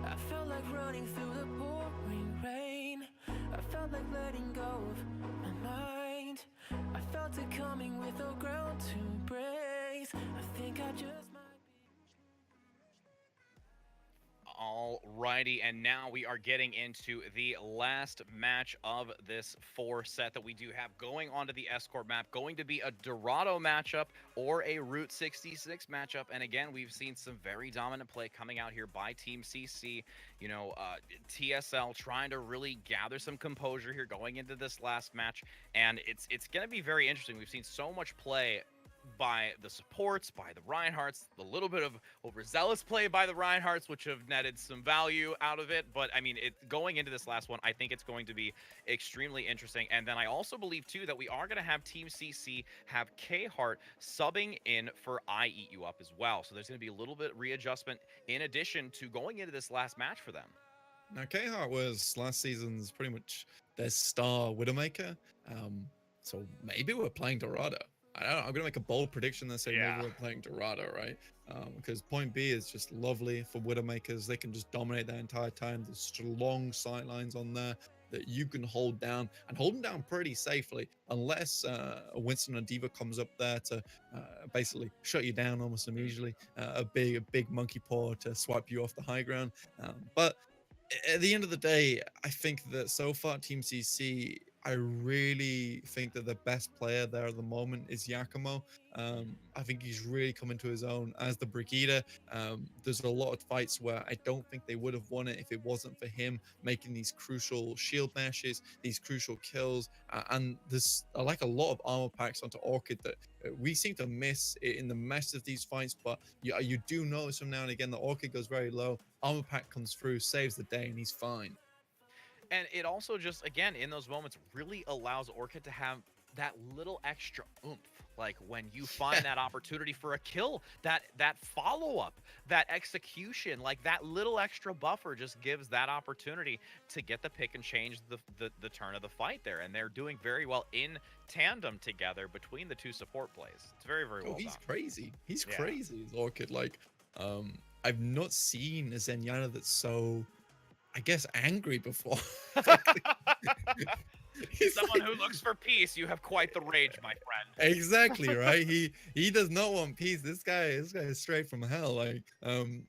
Speaker 6: I felt like running through the pouring rain. I felt like letting go of my mind. I felt it coming with no ground to brace. I think I just might
Speaker 4: Alrighty, and now we are getting into the last match of this 4-set that we do have going onto the Escort map. Going to be a Dorado matchup or a Route 66 matchup. And again, we've seen some very dominant play coming out here by Team CC. You know, TSL trying to really gather some composure here going into this last match. And it's going to be very interesting. We've seen so much play by the supports, by the Reinhardts, a little bit of overzealous play by the Reinhardts, which have netted some value out of it. But I mean, going into this last one, I think it's going to be extremely interesting. And then I also believe too that we are going to have Team CC have K-Hart subbing in for I Eat You Up as well. So there's going to be a little bit readjustment in addition to going into this last match for them.
Speaker 5: Now, K-Hart was last season's pretty much their star Widowmaker. So maybe we're playing Dorado. I don't know. I'm going to make a bold prediction that say maybe we're playing Dorado, right? Because point B is just lovely for Widowmakers. They can just dominate that entire time. There's long sight lines on there that you can hold down and hold them down pretty safely, unless a Winston or Diva comes up there to basically shut you down almost immediately. A big monkey paw to swipe you off the high ground. But at the end of the day, I think that so far Team CC, I really think that the best player there at the moment is Yakumo. I think he's really coming to his own as the Brigida. There's a lot of fights where I don't think they would have won it if it wasn't for him making these crucial shield mashes, these crucial kills, and there's like a lot of armor packs onto Orchid that we seem to miss in the mess of these fights. But you do notice from now and again that Orchid goes very low, armor pack comes through, saves the day, and he's fine.
Speaker 4: And it also just, again, in those moments, really allows Orchid to have that little extra oomph. Like when you find that opportunity for a kill, that follow-up, that execution, like that little extra buffer just gives that opportunity to get the pick and change the turn of the fight there. And they're doing very well in tandem together between the two support plays. It's very, very well
Speaker 5: he's
Speaker 4: done.
Speaker 5: crazy. He's crazy, Orchid. Like, I've not seen a Zenyatta that's so, I guess, angry before. He's
Speaker 4: Someone
Speaker 5: like-
Speaker 4: who looks for peace, you have quite the rage, my friend.
Speaker 5: Exactly, right? He does not want peace. This guy is straight from hell. Like,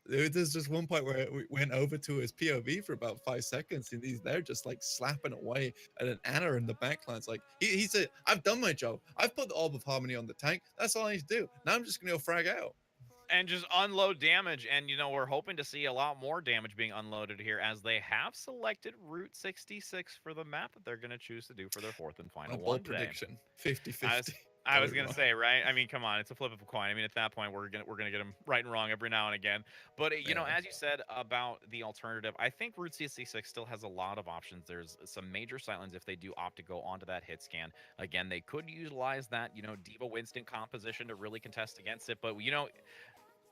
Speaker 5: there's just one point where we went over to his POV for about 5 seconds, and he's there just like slapping away at an Ana in the backline. It's like he said, "I've done my job. I've put the Orb of Harmony on the tank. That's all I need to do. Now I'm just gonna go frag out."
Speaker 4: And just unload damage, and we're hoping to see a lot more damage being unloaded here, as they have selected Route 66 for the map that they're going to choose to do for their fourth and final
Speaker 5: My
Speaker 4: one
Speaker 5: bold
Speaker 4: today.
Speaker 5: prediction: 50-50.
Speaker 4: I was gonna say, right? I mean, come on, it's a flip of a coin. I mean, at that point, we're gonna get them right and wrong every now and again. But you know, as you said about the alternative, I think Route 66 still has a lot of options. There's some major sightlines if they do opt to go onto that hit scan. Again, they could utilize that, Diva Winston composition to really contest against it. But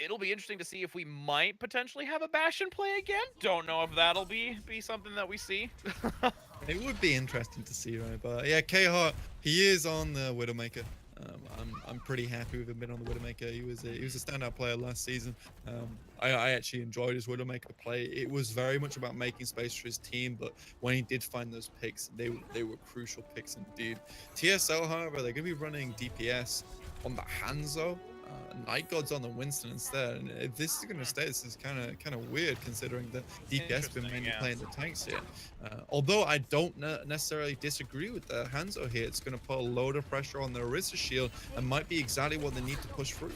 Speaker 4: it'll be interesting to see if we might potentially have a Bastion play again. Don't know if that'll be something that we see.
Speaker 5: It would be interesting to see, right? But yeah, K-Hart, he is on the Widowmaker. I'm pretty happy with him being on the Widowmaker. He was a standout player last season. I actually enjoyed his Widowmaker play. It was very much about making space for his team, but when he did find those picks, they were crucial picks indeed. TSL, however, they're going to be running DPS on the Hanzo. Night God's on the Winston instead, and if this is going to stay, this is kind of weird considering that DPS been mainly playing the tanks here. Although I don't necessarily disagree with the Hanzo here, it's going to put a load of pressure on the Orisa shield and might be exactly what they need to push through.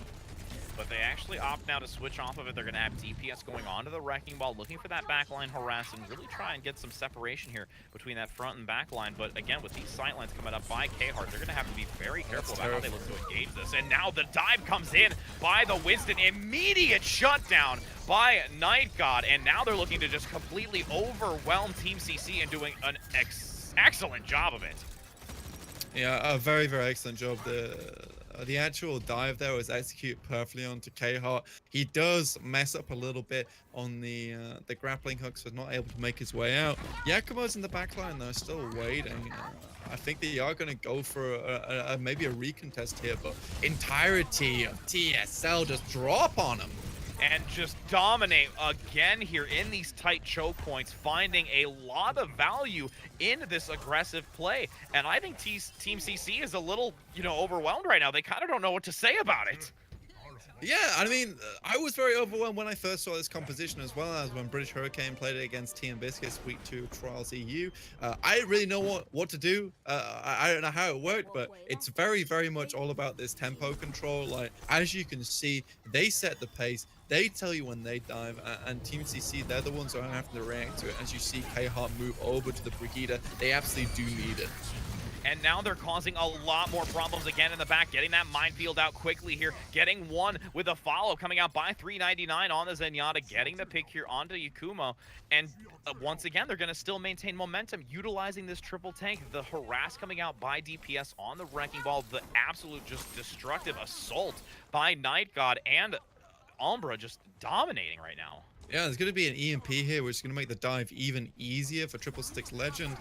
Speaker 4: But they actually opt now to switch off of it. They're going to have DPS going onto the Wrecking Ball, looking for that backline harass and really try and get some separation here between that front and back line. But again, with these sightlines coming up by K-Hart, they're going to have to be very careful about how they look to engage this. And now the dive comes in by the Winston. Immediate shutdown by Night God. And now they're looking to just completely overwhelm Team CC and doing an excellent job of it.
Speaker 5: Yeah, a very, very excellent job. The actual dive there was executed perfectly onto K-Hart. He does mess up a little bit on the grappling hook, so not able to make his way out. Yakumo's in the backline though, still waiting. I think they are going to go for maybe a recontest here, but entirety of TSL just drop on him.
Speaker 4: And just dominate again here in these tight choke points, finding a lot of value in this aggressive play. And I think Team CC is a little, overwhelmed right now. They kind of don't know what to say about it.
Speaker 5: Yeah, I mean, I was very overwhelmed when I first saw this composition, as well as when British Hurricane played it against Team Biscuits week 2 of Trials EU. I didn't really know what to do. I don't know how it worked, but it's very, very much all about this tempo control. Like, as you can see, they set the pace. They tell you when they dive, and Team CC, they're the ones who are having to react to it. As you see K-Hart move over to the Brigida, they absolutely do need it.
Speaker 4: And now they're causing a lot more problems again in the back, getting that minefield out quickly here, getting one with a follow coming out by 399 on the Zenyatta, getting the pick here onto Yakumo. And once again, they're going to still maintain momentum, utilizing this triple tank. The harass coming out by DPS on the Wrecking Ball, the absolute just destructive assault by Night God, and Umbra just dominating right now.
Speaker 5: Yeah, there's going to be an EMP here, which is going to make the dive even easier for Triple Six Legend.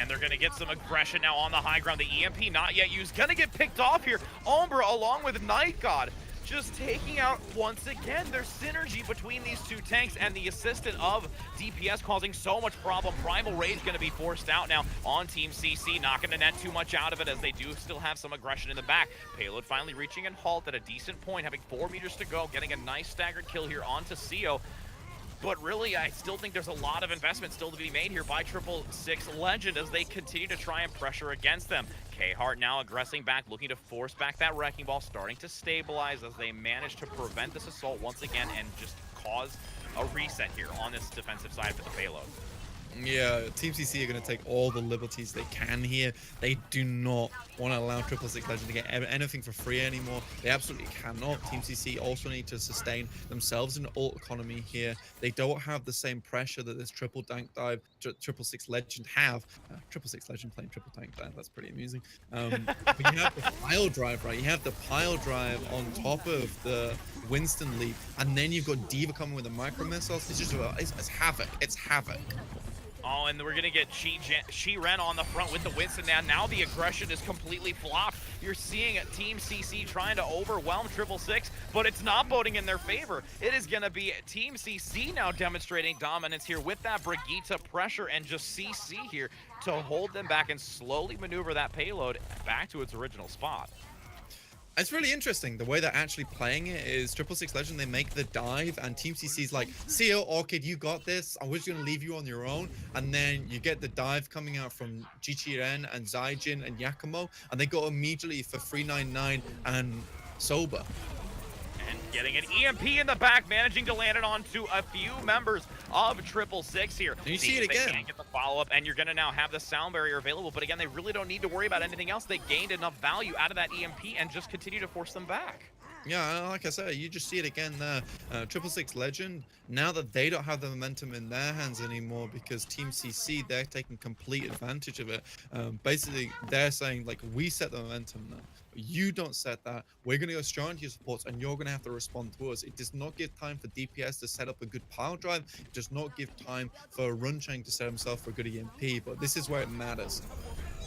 Speaker 4: And they're going to get some aggression now on the high ground. The EMP not yet used. Going to get picked off here. Umbra along with Night God just taking out once again their synergy between these two tanks, and the assistant of DPS causing so much problem. Primal Rage going to be forced out now on Team CC. Not going to net too much out of it, as they do still have some aggression in the back. Payload finally reaching and halt at a decent point, having 4 meters to go, getting a nice staggered kill here onto Sio. But really, I still think there's a lot of investment still to be made here by Triple Six Legend as they continue to try and pressure against them. K-Hart now aggressing back, looking to force back that Wrecking Ball, starting to stabilize as they manage to prevent this assault once again and just cause a reset here on this defensive side for the payload.
Speaker 5: Yeah, Team CC are going to take all the liberties they can here. They do not want to allow Triple Six Legend to get anything for free anymore. They absolutely cannot. Team CC also need to sustain themselves in ult economy here. They don't have the same pressure that this triple tank dive Triple Six Legend have. Triple Six Legend playing triple tank dive, that's pretty amusing. But you have the pile drive, right? You have the pile drive on top of the Winston lead, and then you've got Diva coming with the micro missiles. It's just it's havoc. It's havoc.
Speaker 4: Oh, and we're going to get Shi-Ren on the front with the Winston now. Now the aggression is completely flopped. You're seeing Team CC trying to overwhelm Triple Six. but it's not boding in their favor. It is going to be Team CC now demonstrating dominance here with that Brigitte pressure and just CC here to hold them back and slowly maneuver that payload back to its original spot.
Speaker 5: It's really interesting. The way they're actually playing it is 666 Legend, they make the dive, and Team CC's like, see you, Orchid, you got this. I was going to leave you on your own. And then you get the dive coming out from Jichiren and Zaijin and Yakumo, and they go immediately for 399 and Soba.
Speaker 4: And getting an EMP in the back, managing to land it onto a few members of 666 here.
Speaker 5: And you see it again.
Speaker 4: They can't get the follow-up, and you're going to now have the sound barrier available. But again, they really don't need to worry about anything else. They gained enough value out of that EMP and just continue to force them back.
Speaker 5: Yeah, like I said, you just see it again there. 666 Legend, now that they don't have the momentum in their hands anymore because Team CC, they're taking complete advantage of it. Basically, they're saying, like, we set the momentum now. You don't set that. We're going to go strong into your supports, and you're going to have to respond to us. It does not give time for DPS to set up a good pile drive. It does not give time for Runchang to set himself for a good EMP, but this is where it matters.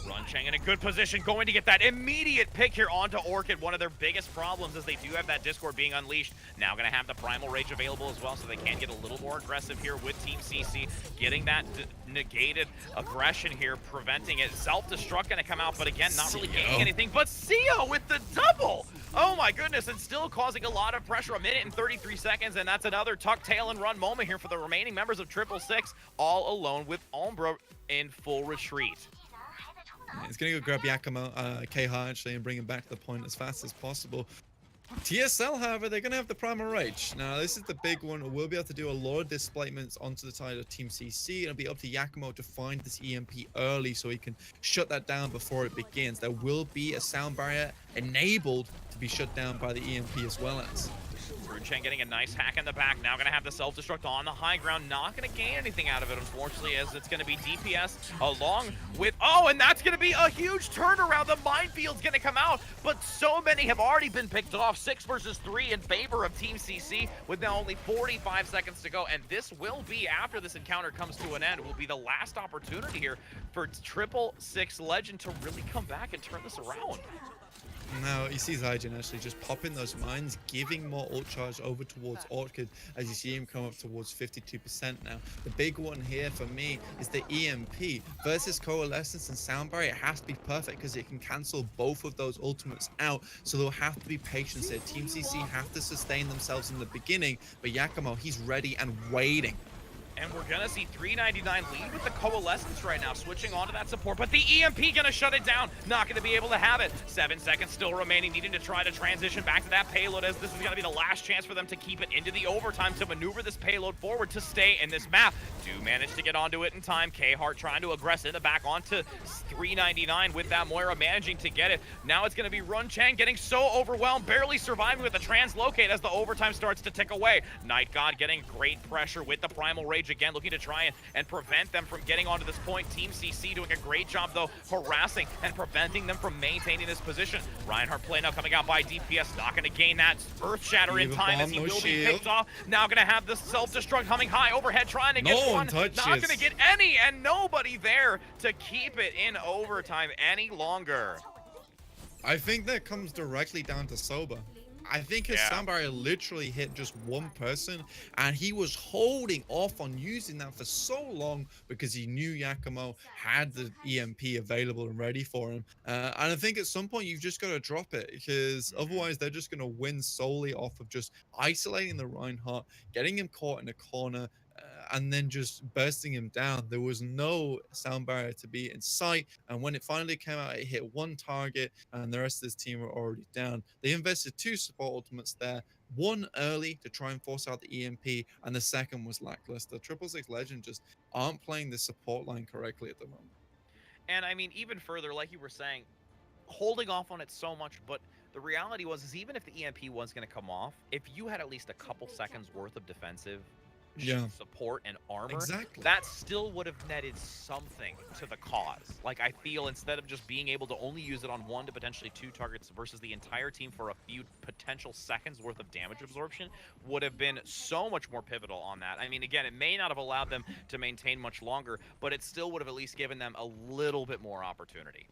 Speaker 4: Runchang in a good position, going to get that immediate pick here onto Orchid. One of their biggest problems is they do have that Discord being unleashed. Now going to have the Primal Rage available as well, so they can get a little more aggressive here with Team CC. Getting that negated aggression here, preventing it. Self-destruct going to come out, but again, not really gaining anything. But Sio with the double! Oh my goodness, and still causing a lot of pressure. 1 minute and 33 seconds, and that's another tuck, tail, and run moment here for the remaining members of 666, all alone with Umbra in full retreat.
Speaker 5: He's going to go grab Yakumo, KH actually, and bring him back to the point as fast as possible. TSL, however, they're going to have the Primal Rage. Now, this is the big one. We'll be able to do a lot of displacements onto the side of Team CC. It'll be up to Yakumo to find this EMP early so he can shut that down before it begins. There will be a sound barrier enabled to be shut down by the EMP as well as.
Speaker 4: Runchang getting a nice hack in the back. Now going to have the self-destruct on the high ground. Not going to gain anything out of it, unfortunately, as it's going to be DPS along with... Oh, and that's going to be a huge turnaround. The minefield's going to come out, but so many have already been picked off. 6 versus 3 in favor of Team CC with now only 45 seconds to go. And this will be, after this encounter comes to an end, will be the last opportunity here for 666 Legend to really come back and turn this around.
Speaker 5: Now, you see Zaijin actually just popping those mines, giving more ult charge over towards Orchid as you see him come up towards 52% now. The big one here for me is the EMP versus Coalescence and Sound Barrier. It has to be perfect because it can cancel both of those ultimates out. So there'll have to be patience here. Team CC have to sustain themselves in the beginning, but Yakumo, he's ready and waiting.
Speaker 4: And we're going to see 399 lead with the Coalescence right now, switching onto that support. But the EMP going to shut it down. Not going to be able to have it. 7 seconds still remaining, needing to try to transition back to that payload, as this is going to be the last chance for them to keep it into the overtime to maneuver this payload forward to stay in this map. Do manage to get onto it in time. K-Heart trying to aggress in the back onto 399 with that Moira managing to get it. Now it's going to be Runchang getting so overwhelmed, barely surviving with the translocate as the overtime starts to tick away. Night God getting great pressure with the Primal Rage again, looking to try and prevent them from getting onto this point. Team CC doing a great job, though, harassing and preventing them from maintaining this position. Reinhardt play now coming out by DPS, not going to gain that Earth Shatter in time as he will be picked off. Now going to have the self-destruct humming high overhead, trying to get one. Not going to get any, and nobody there to keep it in overtime any longer.
Speaker 5: I think that comes directly down to Soba. I think his sound barrier literally hit just one person, and he was holding off on using that for so long because he knew Yakumo had the EMP available and ready for him. And I think at some point you've just got to drop it, because otherwise they're just going to win solely off of just isolating the Reinhardt, getting him caught in a corner, and then just bursting him down. There was no sound barrier to be in sight, and when it finally came out, it hit one target, and the rest of his team were already down. They invested 2 support ultimates there, one early to try and force out the EMP, and the second was lackluster. 666 Legend just aren't playing the support line correctly at the moment.
Speaker 4: And I mean, even further, like you were saying, holding off on it so much, but the reality was is even if the EMP was going to come off, if you had at least a couple seconds worth of defensive support and armor, that still would have netted something to the cause. Like, I feel instead of just being able to only use it on 1 to potentially 2 targets versus the entire team for a few potential seconds worth of damage absorption would have been so much more pivotal on that. I mean, again, it may not have allowed them to maintain much longer, but it still would have at least given them a little bit more opportunity.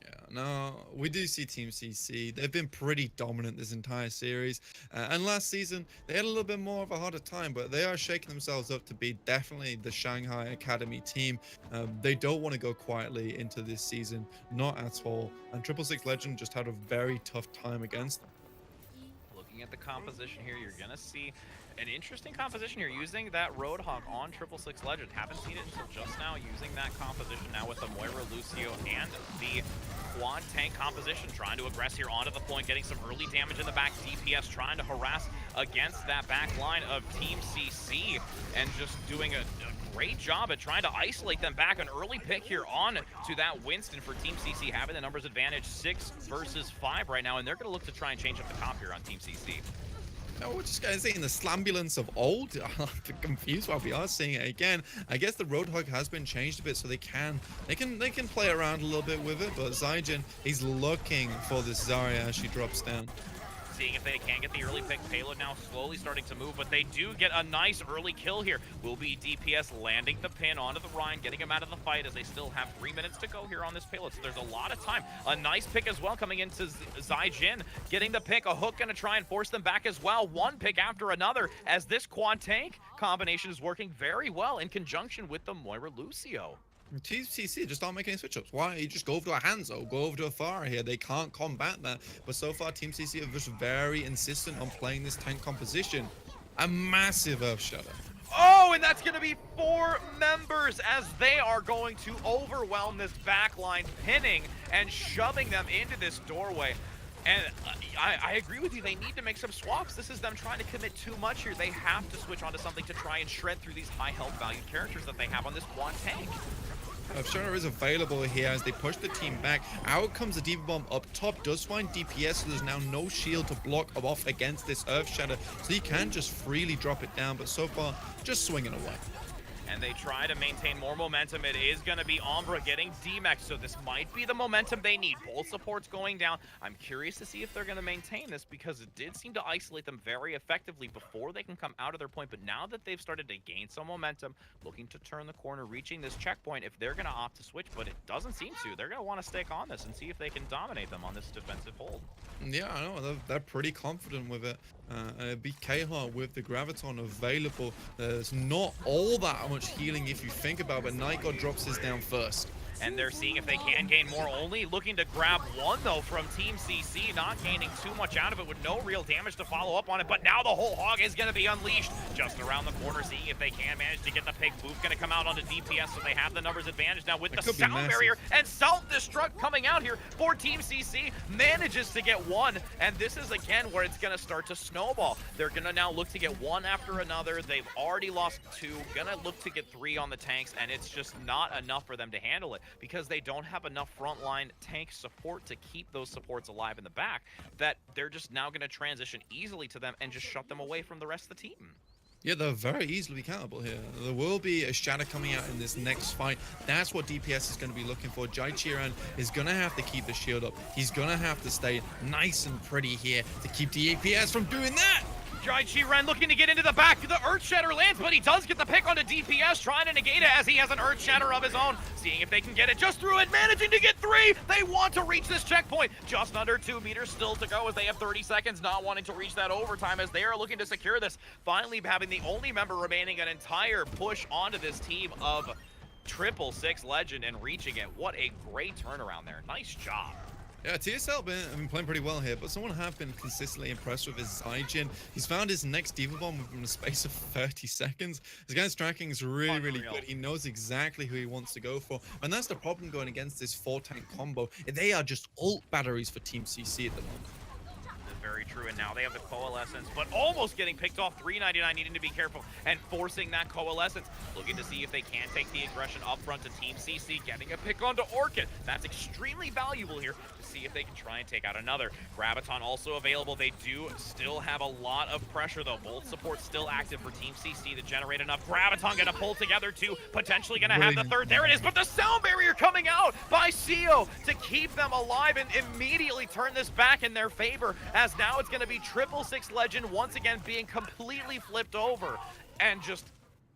Speaker 5: Yeah, Now, we do see Team CC. They've been pretty dominant this entire series. And last season, they had a little bit more of a harder time, but they are shaking themselves up to be definitely the Shanghai Academy team. They don't want to go quietly into this season, not at all. And 666 Legend just had a very tough time against them.
Speaker 4: Looking at the composition here, you're gonna see an interesting composition here, using that Roadhog on 666 Legend. Haven't seen it until just now, using that composition now with the Moira Lucio and the quad tank composition, trying to aggress here onto the point, getting some early damage in the back. DPS trying to harass against that back line of Team CC, and just doing a great job at trying to isolate them back. An early pick here on to that Winston for Team CC, having the numbers advantage 6 versus 5 right now, and they're going to look to try and change up the comp here on Team CC.
Speaker 5: No, we're just guys saying the slambulance of old. I'm confused why we are seeing it again. I guess the Roadhog has been changed a bit, so they can play around a little bit with it. But Zygen, he's looking for this Zarya as she drops down.
Speaker 4: Seeing if they can get the early pick. Payload now slowly starting to move, but they do get a nice early kill here. Will be DPS landing the pin onto the Rhine, getting him out of the fight, as they still have 3 minutes to go here on this payload. So there's a lot of time. A nice pick as well coming into Zygen, getting the pick. A hook gonna try and force them back as well. One pick after another, as this quad tank combination is working very well in conjunction with the Moira Lucio.
Speaker 5: Team CC just aren't making any switch ups. Why? You just go over to a Hanzo, go over to a Pharah here. They can't combat that. But so far, Team CC are just very insistent on playing this tank composition. A massive Earth Shatter.
Speaker 4: Oh, and that's going to be 4 members, as they are going to overwhelm this backline, pinning and shoving them into this doorway. And I agree with you. They need to make some swaps. This is them trying to commit too much here. They have to switch onto something to try and shred through these high health valued characters that they have on this quad tank.
Speaker 5: Shadow is available here as they push the team back. Out comes the Diva Bomb up top, does find DPS, so there's now no shield to block off against this Earth Shatter, so you can just freely drop it down, but so far, just swinging away.
Speaker 4: And they try to maintain more momentum. It is going to be Umbra getting D-Max, so this might be the momentum they need. Both supports going down. I'm curious to see if they're going to maintain this, because it did seem to isolate them very effectively before they can come out of their point. But now that they've started to gain some momentum, looking to turn the corner, reaching this checkpoint, if they're going to opt to switch, but it doesn't seem to, they're going to want to stick on this and see if they can dominate them on this defensive hold.
Speaker 5: Yeah, I know. They're pretty confident with it. BK with the Graviton available. There's not all that much healing if you think about it, but Night God drops his down first.
Speaker 4: And they're seeing if they can gain more, only looking to grab one though from Team CC, not gaining too much out of it with no real damage to follow up on it. But now the whole hog is going to be unleashed just around the corner, seeing if they can manage to get the pick. Boof's going to come out onto DPS, so they have the numbers advantage now with the sound barrier and self-destruct coming out here for Team CC. Manages to get one, and this is again where it's going to start to snowball. They're going to now look to get one after another. They've already lost 2, going to look to get 3 on the tanks, and it's just not enough for them to handle it, because they don't have enough frontline tank support to keep those supports alive in the back, that they're just now going to transition easily to them and just shut them away from the rest of the team.
Speaker 5: Yeah, they're very easily countable here. There will be a Shadow coming out in this next fight. That's what DPS is going to be looking for. Jai Chiran is going to have to keep the shield up. He's going to have to stay nice and pretty here to keep the DPS from doing that.
Speaker 4: Jai Chiran looking to get into the back. The Earth Shatter lands, but he does get the pick onto DPS, trying to negate it as he has an Earth Shatter of his own. Seeing if they can get it just through it, managing to get 3. They want to reach this checkpoint. Just under 2 meters still to go as they have 30 seconds, not wanting to reach that overtime as they are looking to secure this. Finally having the only member remaining an entire push onto this team of 666 Legend and reaching it. What a great turnaround there. Nice job.
Speaker 5: Yeah, TSL have been playing pretty well here, but someone have been consistently impressed with his Zygen. He's found his next Diva Bomb within the space of 30 seconds. This guy's tracking is really good. He knows exactly who he wants to go for, and that's the problem going against this 4-tank combo. They are just ult batteries for Team CC at the moment.
Speaker 4: Very true, and now they have the Coalescence, but almost getting picked off. 399 needing to be careful and forcing that Coalescence, looking to see if they can take the aggression up front to Team CC, getting a pick onto Orchid. That's extremely valuable here to see if they can try and take out another. Graviton also available. They do still have a lot of pressure though. Both supports still active for Team CC to generate enough. Graviton gonna pull together too, potentially gonna have the third. There it is, but the sound barrier coming out by CO to keep them alive and immediately turn this back in their favor, as now it's going to be 666 Legend once again being completely flipped over and just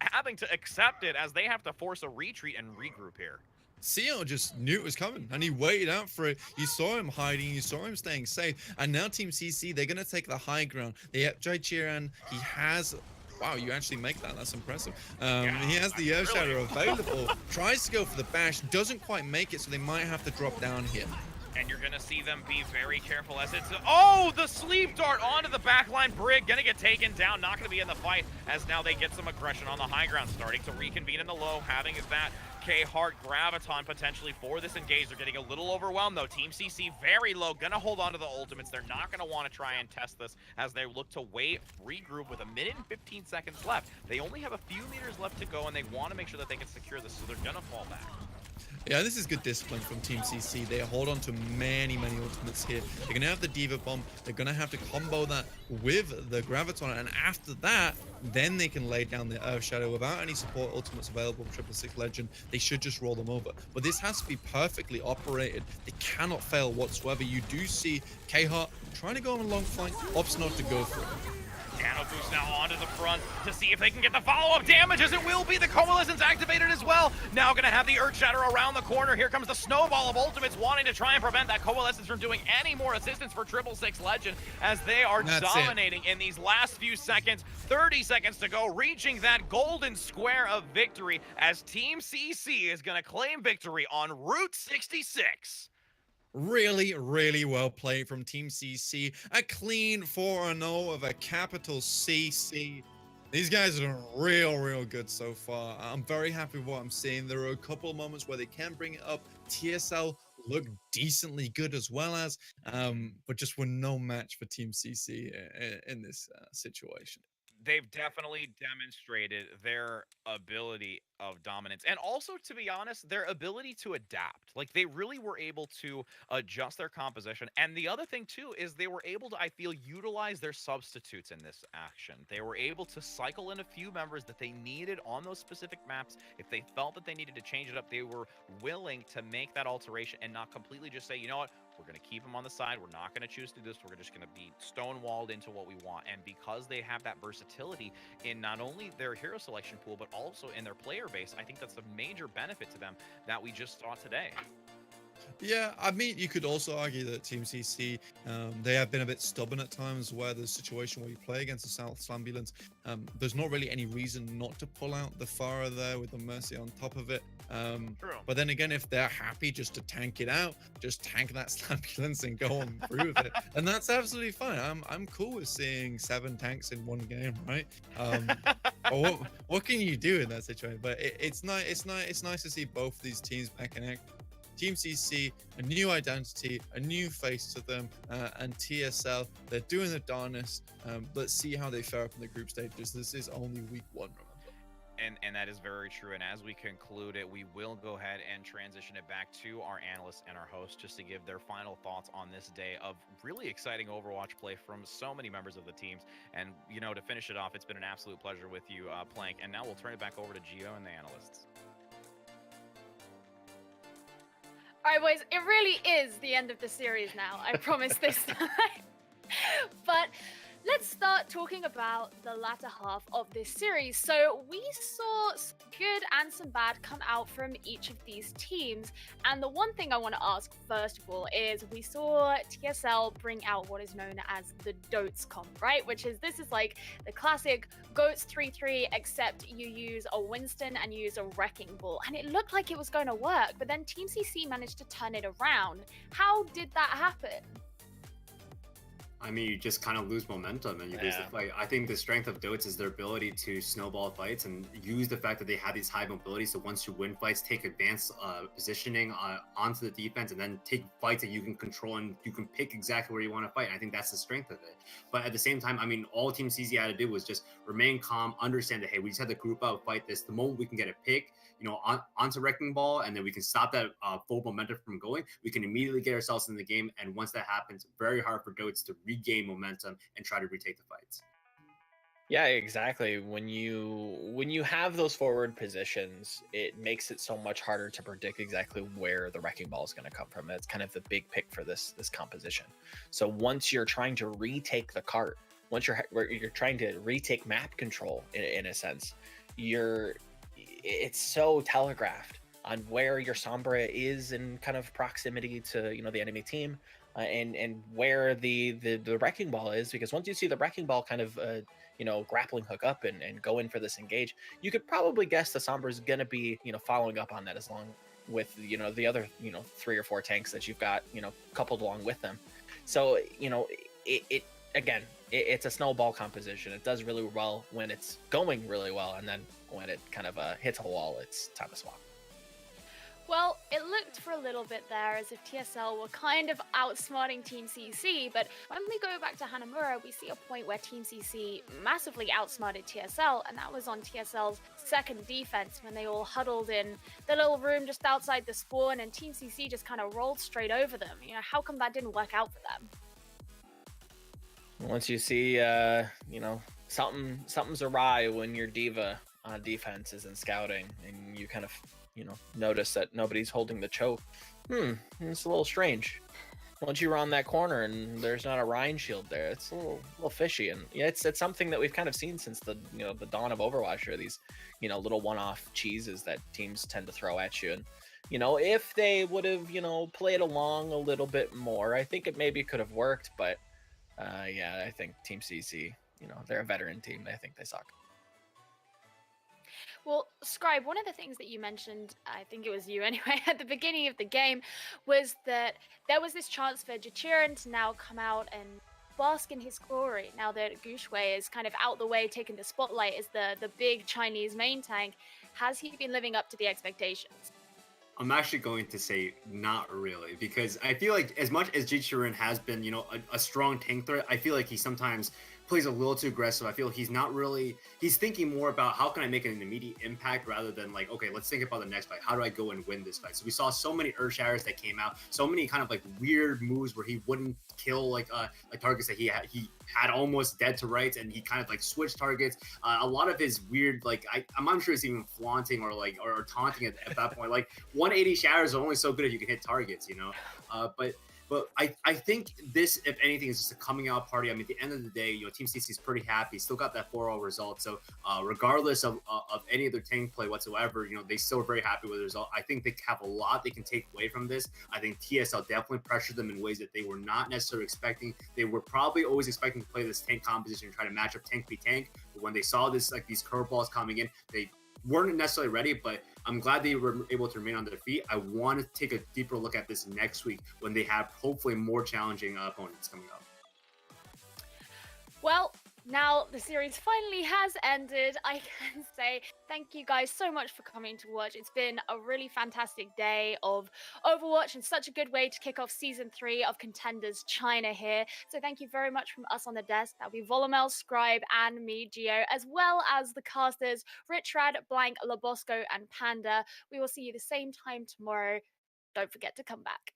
Speaker 4: having to accept it as they have to force a retreat and regroup here.
Speaker 5: Seo just knew it was coming and he waited out for it. You saw him hiding, you saw him staying safe, and now Team CC, they're going to take the high ground. They have Jai Chiran, he has... Wow, you actually make that. That's impressive. He has the Earth Shadow available, tries to go for the bash, doesn't quite make it, so they might have to drop down here.
Speaker 4: And you're gonna see them be very careful as it's, oh, the sleep dart onto the backline. Brig gonna get taken down, not gonna be in the fight, as now they get some aggression on the high ground, starting to reconvene in the low, having that K-Heart Graviton potentially for this engage. They're getting a little overwhelmed though. Team CC very low, gonna hold on to the ultimates. They're not gonna want to try and test this as they look to wait, regroup with 1 minute and 15 seconds left. They only have a few meters left to go and they want to make sure that they can secure this, so they're gonna fall back.
Speaker 5: Yeah, this is good discipline from Team CC. They hold on to many ultimates here. They're going to have the Diva Bomb. They're going to have to combo that with the Graviton. And after that, then they can lay down the Earth Shadow without any support ultimates available from 666 Legend. They should just roll them over. But this has to be perfectly operated. They cannot fail whatsoever. You do see K-Heart trying to go on a long flank, opts not to go for it.
Speaker 4: Nano boost now onto the front to see if they can get the follow-up damage, as it will be. The Coalescence activated as well. Now gonna have the Earth Shatter around the corner. Here comes the snowball of ultimates, wanting to try and prevent that Coalescence from doing any more assistance for 666 Legend, as they are dominating in these last few seconds. 30 seconds to go, reaching that golden square of victory, as Team CC is gonna claim victory on Route 66.
Speaker 5: Really well played from Team CC. A clean 4-0 of a capital CC. These guys are doing real good so far. I'm very happy with what I'm seeing. There are a couple of moments where they can bring it up. TSL look decently good as well as, but just were no match for Team CC in this situation.
Speaker 4: They've definitely demonstrated their ability of dominance, and also, to be honest, their ability to adapt. Like, they really were able to adjust their composition. And the other thing too is they were able to, I feel, utilize their substitutes in this action. They were able to cycle in a few members that they needed on those specific maps. If they felt that they needed to change it up, they were willing to make that alteration and not completely just say, you know what, we're going to keep them on the side. We're not going to choose to do this. We're just going to be stonewalled into what we want. And because they have that versatility in not only their hero selection pool, but also in their player base, I think that's a major benefit to them that we just saw today.
Speaker 5: Yeah, I mean, you could also argue that Team CC, they have been a bit stubborn at times, where there's a situation where you play against the South Ambulance. There's not really any reason not to pull out the Farah there with the Mercy on top of it.
Speaker 4: True.
Speaker 5: But then again, if they're happy just to tank it out, just tank that ambulance and go on through with it, and that's absolutely fine. I'm cool with seeing 7 tanks in one game, right? What can you do in that situation? But it's nice to see both these teams back in act. Team CC, a new identity, a new face to them, and TSL, they're doing the darnest. Let's see how they fare up in the group stages. This is only week 1, remember.
Speaker 4: And that is very true. And as we conclude it, we will go ahead and transition it back to our analysts and our hosts just to give their final thoughts on this day of really exciting Overwatch play from so many members of the teams. And, you know, to finish it off, it's been an absolute pleasure with you, Plank. And now we'll turn it back over to Gio and the analysts.
Speaker 1: All right, boys, it really is the end of the series now. I promise this time. But let's start talking about the latter half of this series. So we saw some good and some bad come out from each of these teams. And the one thing I want to ask, first of all, is we saw TSL bring out what is known as the Dotes comp, right? This is like the classic Goats 3-3, except you use a Winston and you use a Wrecking Ball. And it looked like it was going to work, but then Team CC managed to turn it around. How did that happen?
Speaker 2: I mean, you just kind of lose momentum and you lose the fight. I think the strength of Dotes is their ability to snowball fights and use the fact that they have these high mobility. So once you win fights, take advanced positioning onto the defense and then take fights that you can control and you can pick exactly where you want to fight. And I think that's the strength of it. But at the same time, I mean, all Team CZ had to do was just remain calm, understand that, hey, we just had to group out, fight this. The moment we can get a pick, you know, onto Wrecking Ball, and then we can stop that full momentum from going, we can immediately get ourselves in the game. And once that happens, very hard for Dotes to regain momentum and try to retake the fights.
Speaker 3: Yeah, exactly. When you have those forward positions, it makes it so much harder to predict exactly where the Wrecking Ball is going to come from. That's kind of the big pick for this composition. So once you're trying to retake the cart, once you're trying to retake map control in a sense, it's so telegraphed on where your Sombra is in kind of proximity to the enemy team, and where the wrecking ball is, because once you see the wrecking ball kind of grappling hook up and go in for this engage, you could probably guess the Sombra is going to be following up on that, as long with the other 3 or 4 tanks that you've got coupled along with them. So it again, it's a snowball composition. It does really well when it's going really well, and then when it kind of hits a wall, it's time to swap.
Speaker 1: Well, it looked for a little bit there as if TSL were kind of outsmarting Team CC, but when we go back to Hanamura, we see a point where Team CC massively outsmarted TSL, and that was on TSL's second defense when they all huddled in the little room just outside the spawn, and Team CC just kind of rolled straight over them. How come that didn't work out for them?
Speaker 3: Once you see, something's awry when your diva on defense is in scouting, and you kind of, notice that nobody's holding the choke. It's a little strange. Once you round that corner and there's not a Rhine shield there, it's a little fishy. And yeah, it's something that we've kind of seen since the the dawn of Overwatch, or these little one-off cheeses that teams tend to throw at you. And if they would have played along a little bit more, I think it maybe could have worked. But yeah, I think Team CC, they're a veteran team. I think they suck.
Speaker 1: Well, Scribe, one of the things that you mentioned, I think it was you anyway, at the beginning of the game, was that there was this chance for Jichiran to now come out and bask in his glory, now that Gushwei is kind of out the way, taking the spotlight as the big Chinese main tank. Has he been living up to the expectations?
Speaker 2: I'm actually going to say not really, because I feel like as much as Jichirin has been, a strong tank threat, I feel like he sometimes plays a little too aggressive. I feel he's not really, he's thinking more about how can I make an immediate impact rather than like, okay, let's think about the next fight. How do I go and win this fight? So we saw so many Earth Shatters that came out, so many kind of like weird moves where he wouldn't kill like targets that he had almost dead to rights, and he kind of like switched targets. A lot of his weird, like I'm not sure he's even flaunting or like or taunting at that point. Like 180 shatters are only so good if you can hit targets, But I think this, if anything, is just a coming out party. I mean, at the end of the day, Team CC is pretty happy. Still got that 4-0 result. So regardless of any of their tank play whatsoever, they still are very happy with the result. I think they have a lot they can take away from this. I think TSL definitely pressured them in ways that they were not necessarily expecting. They were probably always expecting to play this tank composition and try to match up tank v tank. But when they saw this, like these curveballs coming in, they weren't necessarily ready, but I'm glad they were able to remain on their feet. I want to take a deeper look at this next week when they have hopefully more challenging opponents coming up.
Speaker 1: Well, now the series finally has ended. I can say thank you guys so much for coming to watch. It's been a really fantastic day of Overwatch and such a good way to kick off Season 3 of Contenders China here. So thank you very much from us on the desk. That'll be Volumel, Scribe, and me, Gio, as well as the casters, Richrad, Blank, Labosco, and Panda. We will see you the same time tomorrow. Don't forget to come back.